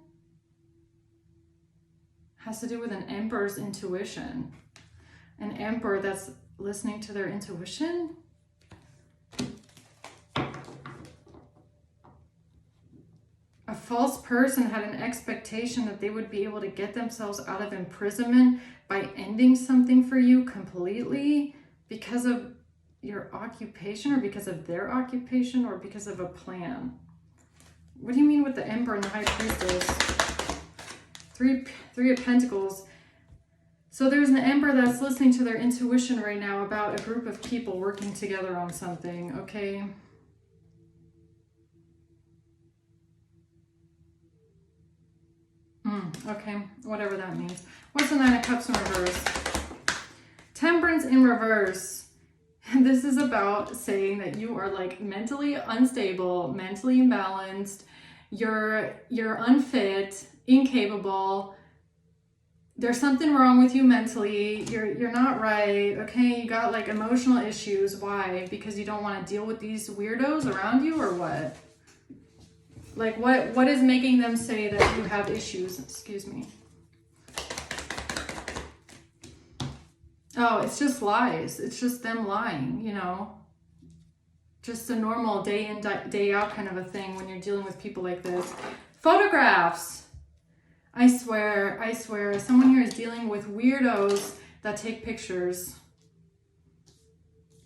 Has to do with an Emperor's intuition. An Emperor that's listening to their intuition. A false person had an expectation that they would be able to get themselves out of imprisonment by ending something for you completely because of your occupation or because of their occupation or because of a plan. What do you mean with the Emperor and the High Priestess? Three of Pentacles. So there's an Emperor that's listening to their intuition right now about a group of people working together on something, okay? Okay, whatever that means. What's the Nine of Cups in reverse? Temperance in reverse. This is about saying that you are like mentally unstable, mentally imbalanced, you're unfit, incapable. There's something wrong with you mentally. You're not right. Okay, you got like emotional issues. Why? Because you don't want to deal with these weirdos around you, or what? Like what is making them say that you have issues? Excuse me. Oh, it's just lies. It's just them lying, you know. Just a normal day in, day out kind of a thing when you're dealing with people like this. Photographs. I swear, someone here is dealing with weirdos that take pictures.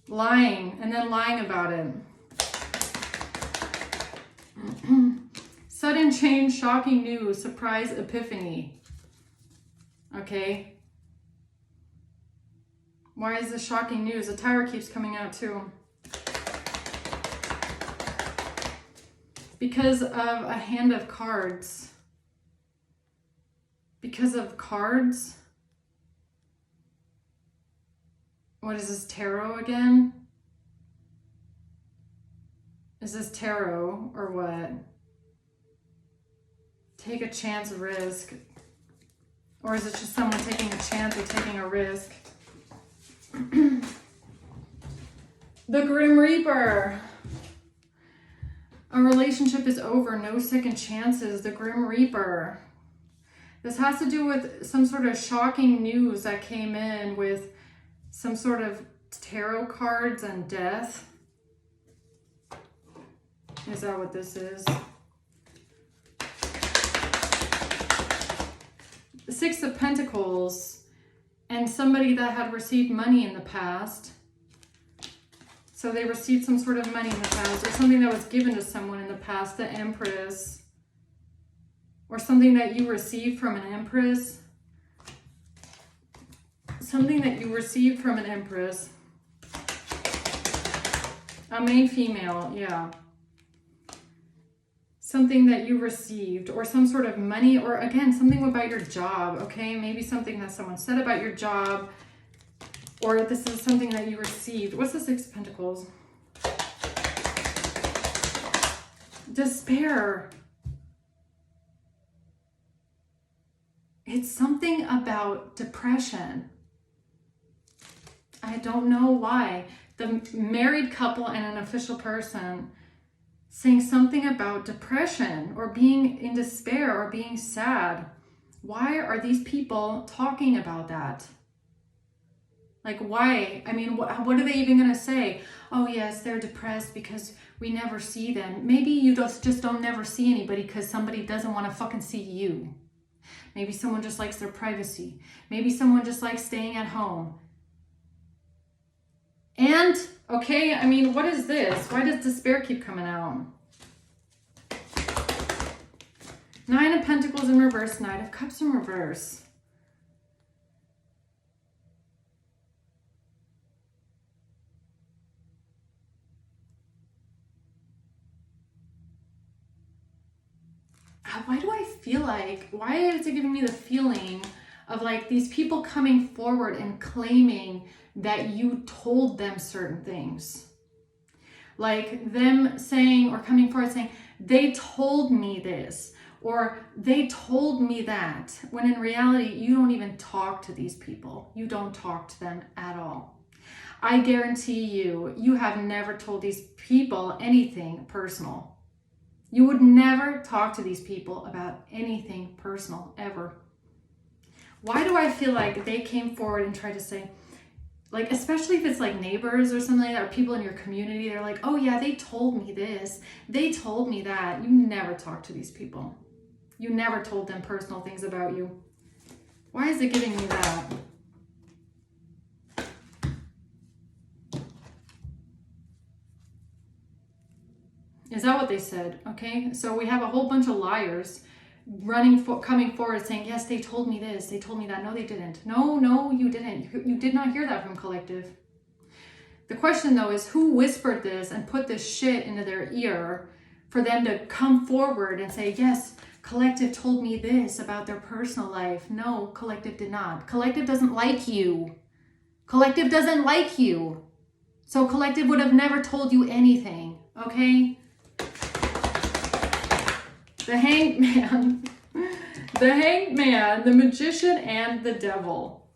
Lying, and then lying about it. Sudden change, shocking news, surprise, epiphany. Okay. Why is this shocking news? The Tower keeps coming out too. Because of a hand of cards. Because of cards. What is this, tarot again? Is this tarot or what? Take a chance, risk. Or is it just someone taking a chance or taking a risk? The Grim Reaper. A relationship is over, no second chances. The Grim Reaper. This has to do with some sort of shocking news that came in with some sort of tarot cards and death. Is that what this is? The Six of Pentacles. And somebody that had received money in the past. So they received some sort of money in the past, or something that was given to someone in the past, the Empress. Or something that you received from an Empress. Something that you received from an Empress. A main female, yeah. Something that you received, or some sort of money, or again, something about your job, okay? Maybe something that someone said about your job, or this is something that you received. What's the Six of Pentacles? Despair. It's something about depression. I don't know why. The married couple and an official person saying something about depression or being in despair or being sad. Why are these people talking about that? Like, why? I mean, what are they even going to say? Oh, yes, they're depressed because we never see them. Maybe you just don't never see anybody because somebody doesn't want to fucking see you. Maybe someone just likes their privacy. Maybe someone just likes staying at home. And, okay, I mean, what is this? Why does despair keep coming out? Nine of Pentacles in reverse, Knight of Cups in reverse. Why do I feel like, why is it giving me the feeling of like these people coming forward and claiming that you told them certain things? Like them saying or coming forward saying, they told me this, or they told me that, when in reality, you don't even talk to these people. You don't talk to them at all. I guarantee you, you have never told these people anything personal. You would never talk to these people about anything personal, ever. Why do I feel like they came forward and tried to say, like, especially if it's like neighbors or something like that, or people in your community, they're like, oh yeah, they told me this, they told me that. You never talk to these people. You never told them personal things about you. Why is it giving me that? Is that what they said? Okay, so we have a whole bunch of liars coming forward saying, yes, they told me this, they told me that. No, they didn't. No, you didn't. You did not hear that from Collective. The question, though, is who whispered this and put this shit into their ear for them to come forward and say, yes, Collective told me this about their personal life. No, Collective did not. Collective doesn't like you. Collective doesn't like you. So Collective would have never told you anything, okay? The Hanged Man, the Magician, and the Devil.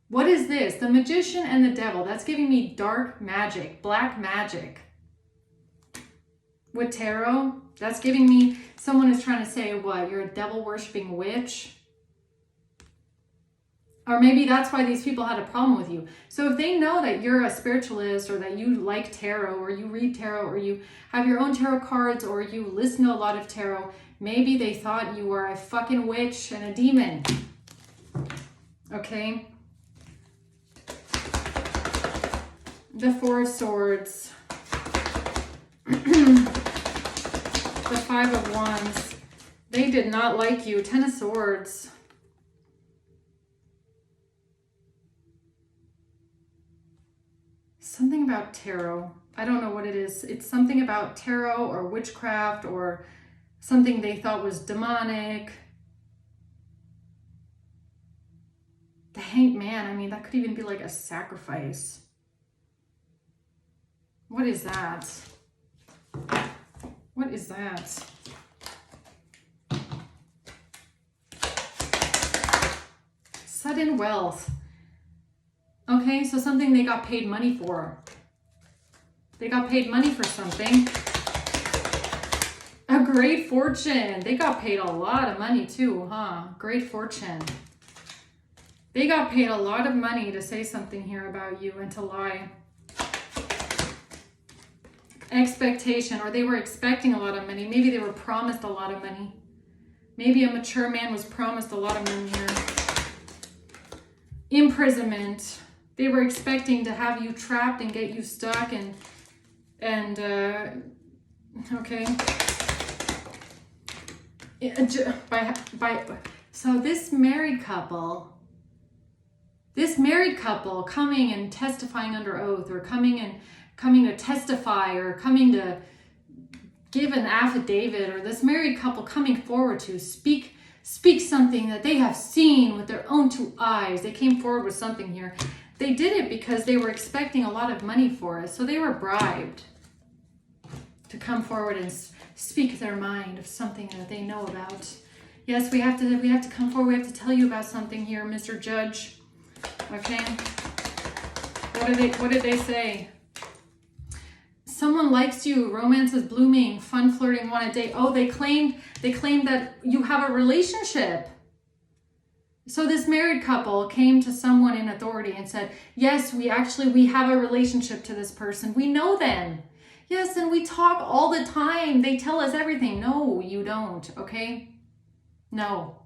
What is this? The Magician and the Devil. That's giving me dark magic, black magic. With tarot, that's giving me someone is trying to say, what, you're a devil-worshipping witch? Or maybe that's why these people had a problem with you. So if they know that you're a spiritualist, or that you like tarot, or you read tarot, or you have your own tarot cards, or you listen to a lot of tarot, maybe they thought you were a fucking witch and a demon. Okay? The Four of Swords. The Five of Wands. They did not like you. Ten of Swords. Something about tarot. I don't know what it is. It's something about tarot or witchcraft or something they thought was demonic. The Hanged Man, I mean, that could even be like a sacrifice. What is that? What is that? Sudden wealth. Okay, so something they got paid money for. They got paid money for something. A great fortune. They got paid a lot of money too, huh? Great fortune. They got paid a lot of money to say something here about you and to lie. Expectation, or they were expecting a lot of money. Maybe they were promised a lot of money. Maybe a mature man was promised a lot of money here. Imprisonment. They were expecting to have you trapped and get you stuck and okay. So this married couple coming and testifying under oath, or coming to testify, or coming to give an affidavit, or this married couple coming forward to speak something that they have seen with their own two eyes. They came forward with something here. They did it because they were expecting a lot of money for it. So they were bribed to come forward and speak their mind of something that they know about. Yes, we have to come forward. We have to tell you about something here, Mr. Judge. Okay. What did they say? Someone likes you, romance is blooming, fun flirting, want to date. Oh, they claimed that you have a relationship. So this married couple came to someone in authority and said, yes, we have a relationship to this person. We know them. Yes, and we talk all the time. They tell us everything. No, you don't, okay? No.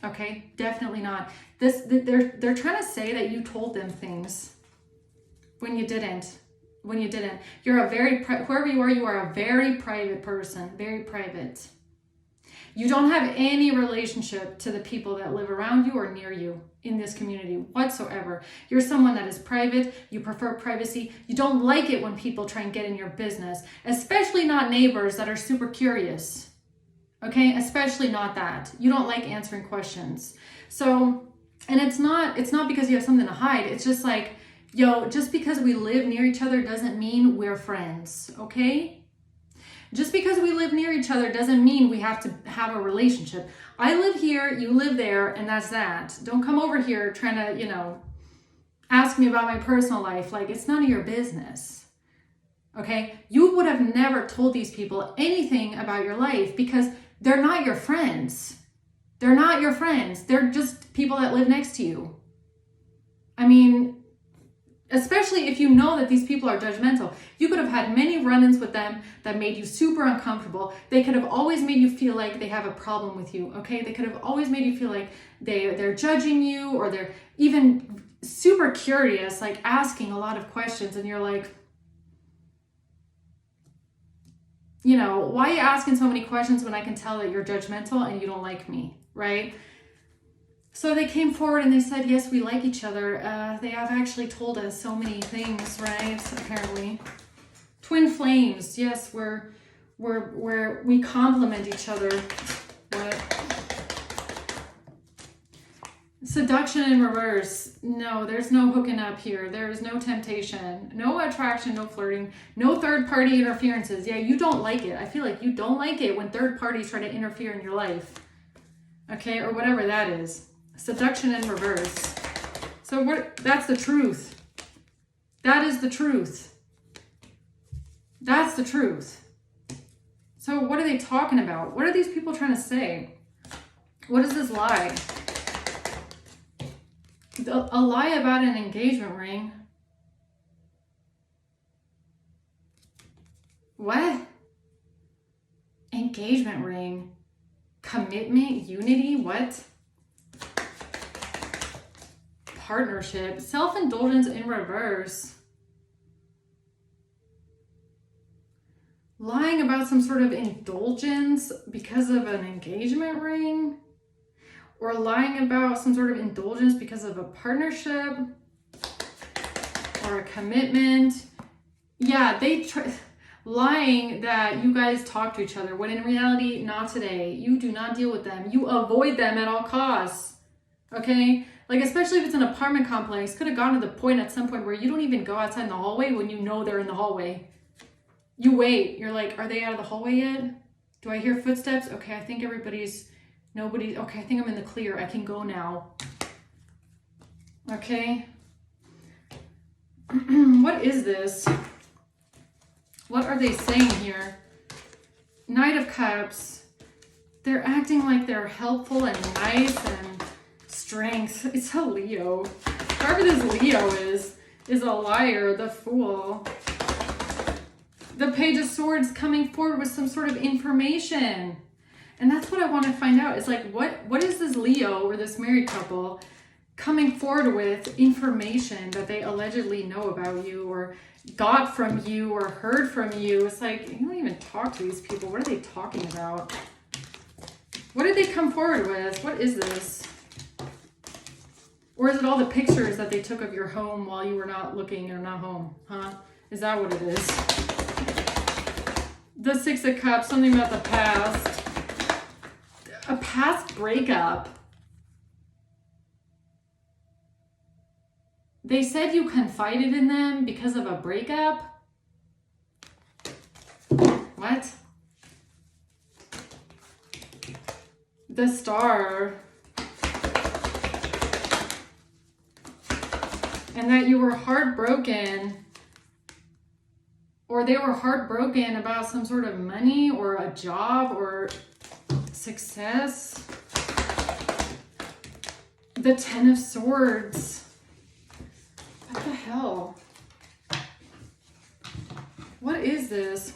Okay, definitely not. They're trying to say that you told them things when you didn't. You're whoever you are a very private person, very private. You don't have any relationship to the people that live around you or near you in this community whatsoever. You're someone that is private. You prefer privacy. You don't like it when people try and get in your business, especially not neighbors that are super curious. Okay, especially not that. You don't like answering questions. So, and it's not because you have something to hide. It's just like, just because we live near each other doesn't mean we're friends, okay? Just because we live near each other doesn't mean we have to have a relationship. I live here, you live there, and that's that. Don't come over here trying to, ask me about my personal life. Like, it's none of your business, okay? You would have never told these people anything about your life because they're not your friends. They're not your friends. They're just people that live next to you. I mean, especially if you know that these people are judgmental. You could have had many run-ins with them that made you super uncomfortable. They could have always made you feel like they have a problem with you, okay? They could have always made you feel like they're judging you, or they're even super curious, like asking a lot of questions, and you're like, why are you asking so many questions when I can tell that you're judgmental and you don't like me, right? So they came forward and they said, yes, we like each other. They have actually told us so many things, right? Apparently. Twin flames. Yes, we complement each other. What? Seduction in reverse. No, there's no hooking up here. There is no temptation, no attraction, no flirting, no third party interferences. Yeah, you don't like it. I feel like you don't like it when third parties try to interfere in your life. Okay, or whatever that is. Seduction in reverse. So that's the truth. That is the truth. That's the truth. So what are they talking about? What are these people trying to say? What is this lie? A lie about an engagement ring. What? Engagement ring. Commitment, unity, what? Partnership, self-indulgence in reverse. Lying about some sort of indulgence because of an engagement ring, or lying about some sort of indulgence because of a partnership or a commitment. Yeah, lying that you guys talk to each other when in reality, not today. You do not deal with them. You avoid them at all costs. Okay? Like, especially if it's an apartment complex, could have gotten to the point at some point where you don't even go outside in the hallway when you know they're in the hallway. You wait. You're like, are they out of the hallway yet? Do I hear footsteps? Okay, I think nobody. Okay, I think I'm in the clear. I can go now. Okay. What is this? What are they saying here? Knight of Cups. They're acting like they're helpful and nice and strength. It's a Leo. Whoever this Leo is a liar, the Fool. The Page of Swords coming forward with some sort of information. And that's what I want to find out. Is like, what is this Leo or this married couple coming forward with information that they allegedly know about you or got from you or heard from you? It's like, you don't even talk to these people. What are they talking about? What did they come forward with? What is this? Or is it all the pictures that they took of your home while you were not looking or not home? Huh? Is that what it is? The Six of Cups, something about the past. A past breakup. They said you confided in them because of a breakup? What? The Star. And that you were heartbroken, or they were heartbroken about some sort of money or a job or success. The Ten of Swords. What the hell? What is this?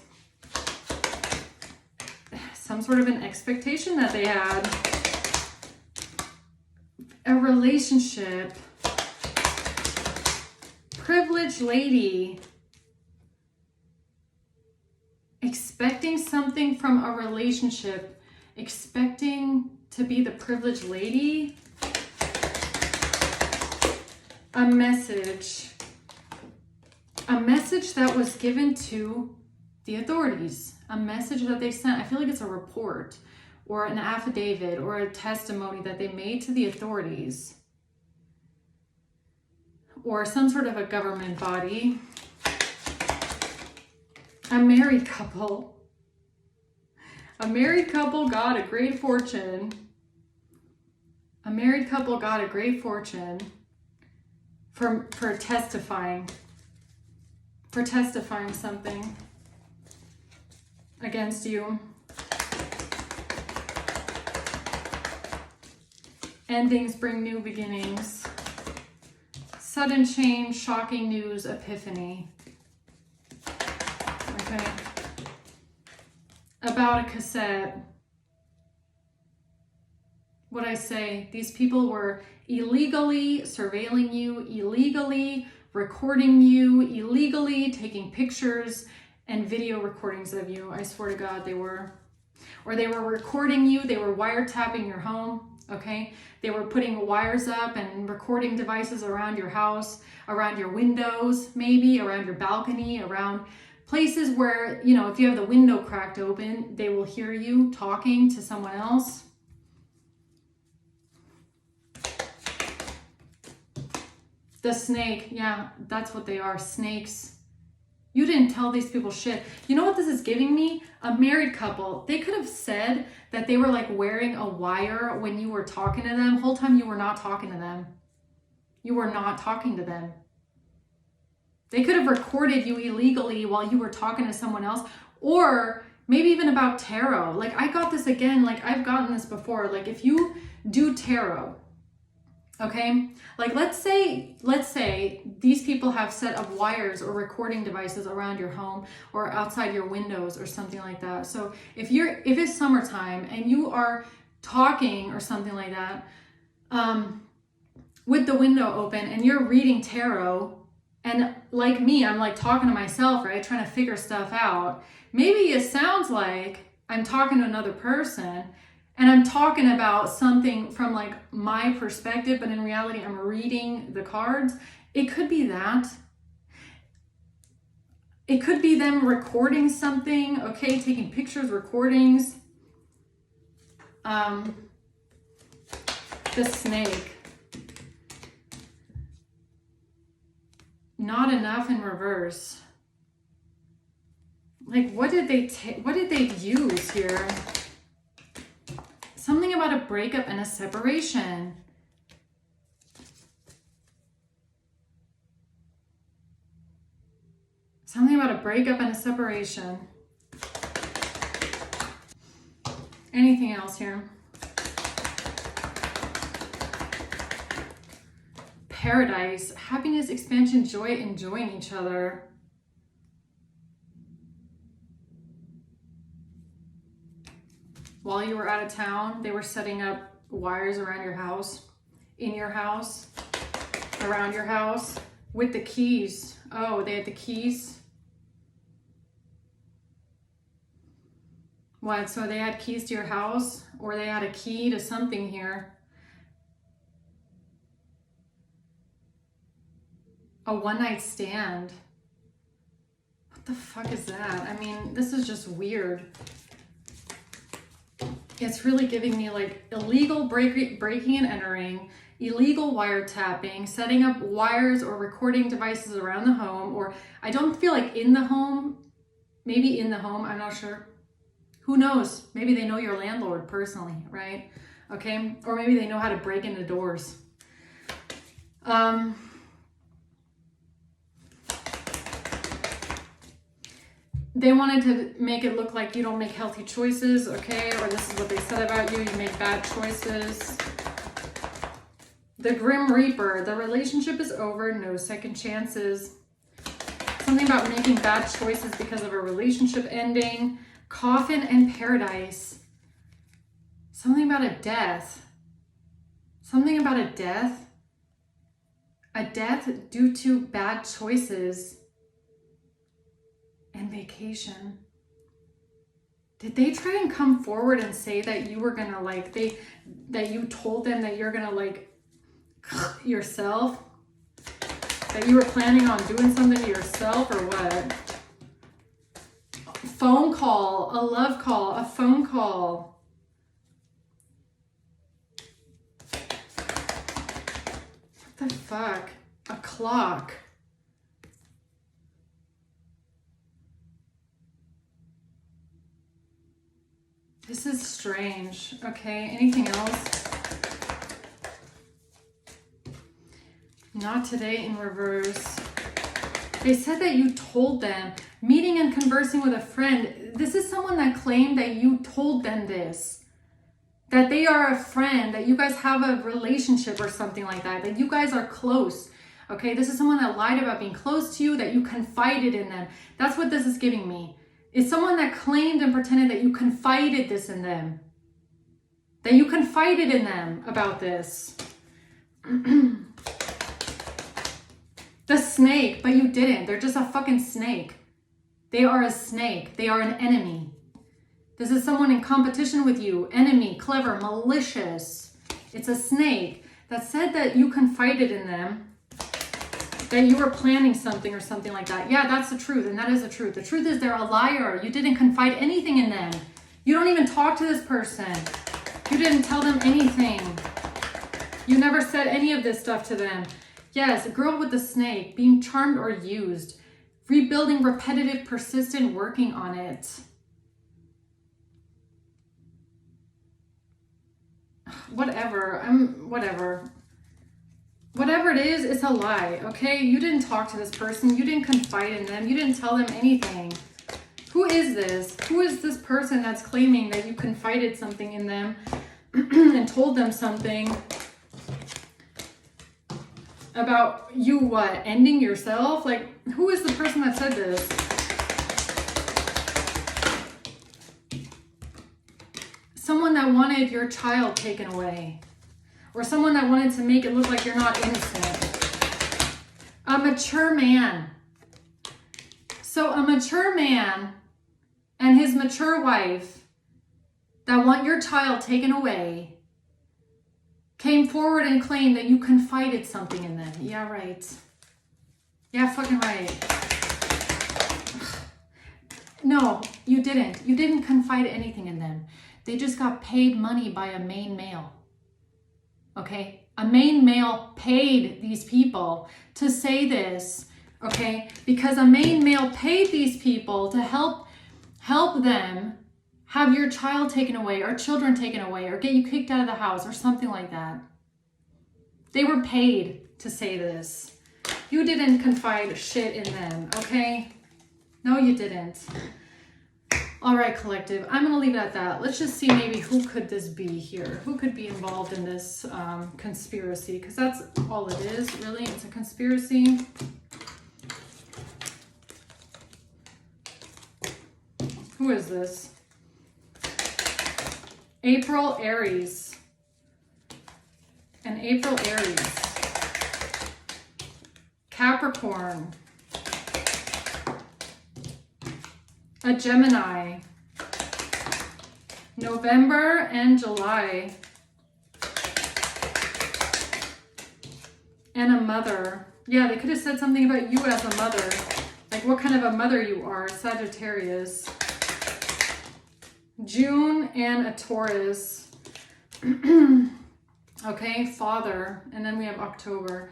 Some sort of an expectation that they had. A relationship. Privileged lady. Expecting something from a relationship. Expecting to be the privileged lady. A message. A message that was given to the authorities. A message that they sent. I feel like it's a report or an affidavit or a testimony that they made to the authorities. Or some sort of a government body. A married couple. A married couple got a great fortune. A married couple got a great fortune for testifying. For testifying something against you. Endings bring new beginnings. Sudden change, shocking news, epiphany. Okay. About a cassette. What I say, these people were illegally surveilling you, illegally recording you, illegally taking pictures and video recordings of you. I swear to God, they were. Or they were recording you. They were wiretapping your home, okay? They were putting wires up and recording devices around your house, around your windows, maybe, around your balcony, around places where, you know, if you have the window cracked open, they will hear you talking to someone else. The snake, yeah, that's what they are, snakes. You didn't tell these people shit. You know what this is giving me? A married couple. They could have said that they were like wearing a wire when you were talking to them. The whole time you were not talking to them. You were not talking to them. They could have recorded you illegally while you were talking to someone else. Or maybe even about tarot. Like I got this again, like I've gotten this before. Like if you do tarot, okay, like let's say these people have set up wires or recording devices around your home or outside your windows or something like that. So if it's summertime and you are talking or something like that, with the window open and you're reading tarot, and like me, I'm like talking to myself, right, trying to figure stuff out. Maybe it sounds like I'm talking to another person and I'm talking about something from like my perspective, but in reality, I'm reading the cards. It could be that. It could be them recording something, okay, taking pictures, recordings. The snake. Not enough in reverse. Like, what did they use here? Something about a breakup and a separation. Something about a breakup and a separation. Anything else here? Paradise, happiness, expansion, joy, enjoying each other. While you were out of town, they were setting up wires around your house, in your house, around your house, with the keys. Oh, they had the keys. What? So they had keys to your house, or they had a key to something here. A one-night stand. What the fuck is that? I mean, this is just weird. It's really giving me like illegal breaking and entering, illegal wiretapping, setting up wires or recording devices around the home, or I don't feel like in the home, maybe in the home, I'm not sure. Who knows? Maybe they know your landlord personally, right? Okay, or maybe they know how to break into doors. They wanted to make it look like you don't make healthy choices, okay? Or this is what they said about you, you make bad choices. The Grim Reaper, the relationship is over, no second chances. Something about making bad choices because of a relationship ending. Coffin and Paradise. Something about a death. Something about a death. A death due to bad choices. And vacation. Did they try and come forward and say that you were gonna like, that you told them that you're gonna like yourself? That you were planning on doing something to yourself or what? Phone call, a love call, a phone call. What the fuck? A clock. This is strange. Okay, anything else? Not today in reverse. They said that you told them. Meeting and conversing with a friend. This is someone that claimed that you told them this. That they are a friend, that you guys have a relationship or something like that. That you guys are close. Okay, this is someone that lied about being close to you, that you confided in them. That's what this is giving me. It's someone that claimed and pretended that you confided this in them. That you confided in them about this. The snake, but you didn't. They're just a fucking snake. They are a snake. They are an enemy. This is someone in competition with you. Enemy, clever, malicious. It's a snake that said that you confided in them, that you were planning something or something like that. Yeah, that's the truth, and that is the truth. The truth is they're a liar. You didn't confide anything in them. You don't even talk to this person. You didn't tell them anything. You never said any of this stuff to them. Yes, a girl with the snake, being charmed or used, rebuilding, repetitive, persistent, working on it. Whatever, whatever it is, it's a lie, okay? You didn't talk to this person. You didn't confide in them. You didn't tell them anything. Who is this? Who is this person that's claiming that you confided something in them and told them something about you, what, ending yourself? Like, who is the person that said this? Someone that wanted your child taken away. Or someone that wanted to make it look like you're not innocent. A mature man. So a mature man and his mature wife that want your child taken away came forward and claimed that you confided something in them. Yeah, right. Yeah, fucking right. No, you didn't. You didn't confide anything in them. They just got paid money by a main male. Okay? A main male paid these people to say this. Okay? Because a main male paid these people to help them have your child taken away or children taken away or get you kicked out of the house or something like that. They were paid to say this. You didn't confide shit in them, okay? No, you didn't. All right, collective, I'm going to leave it at that. Let's just see maybe who could this be here? Who could be involved in this conspiracy? Because that's all it is, really. It's a conspiracy. Who is this? April Aries. An April Aries. Capricorn. A Gemini. November and July. And a mother. Yeah, they could have said something about you as a mother. Like what kind of a mother you are. Sagittarius. June and a Taurus. Okay, father. And then we have October.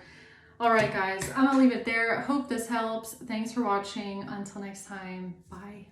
All right, guys, I'm going to leave it there. Hope this helps. Thanks for watching. Until next time, bye.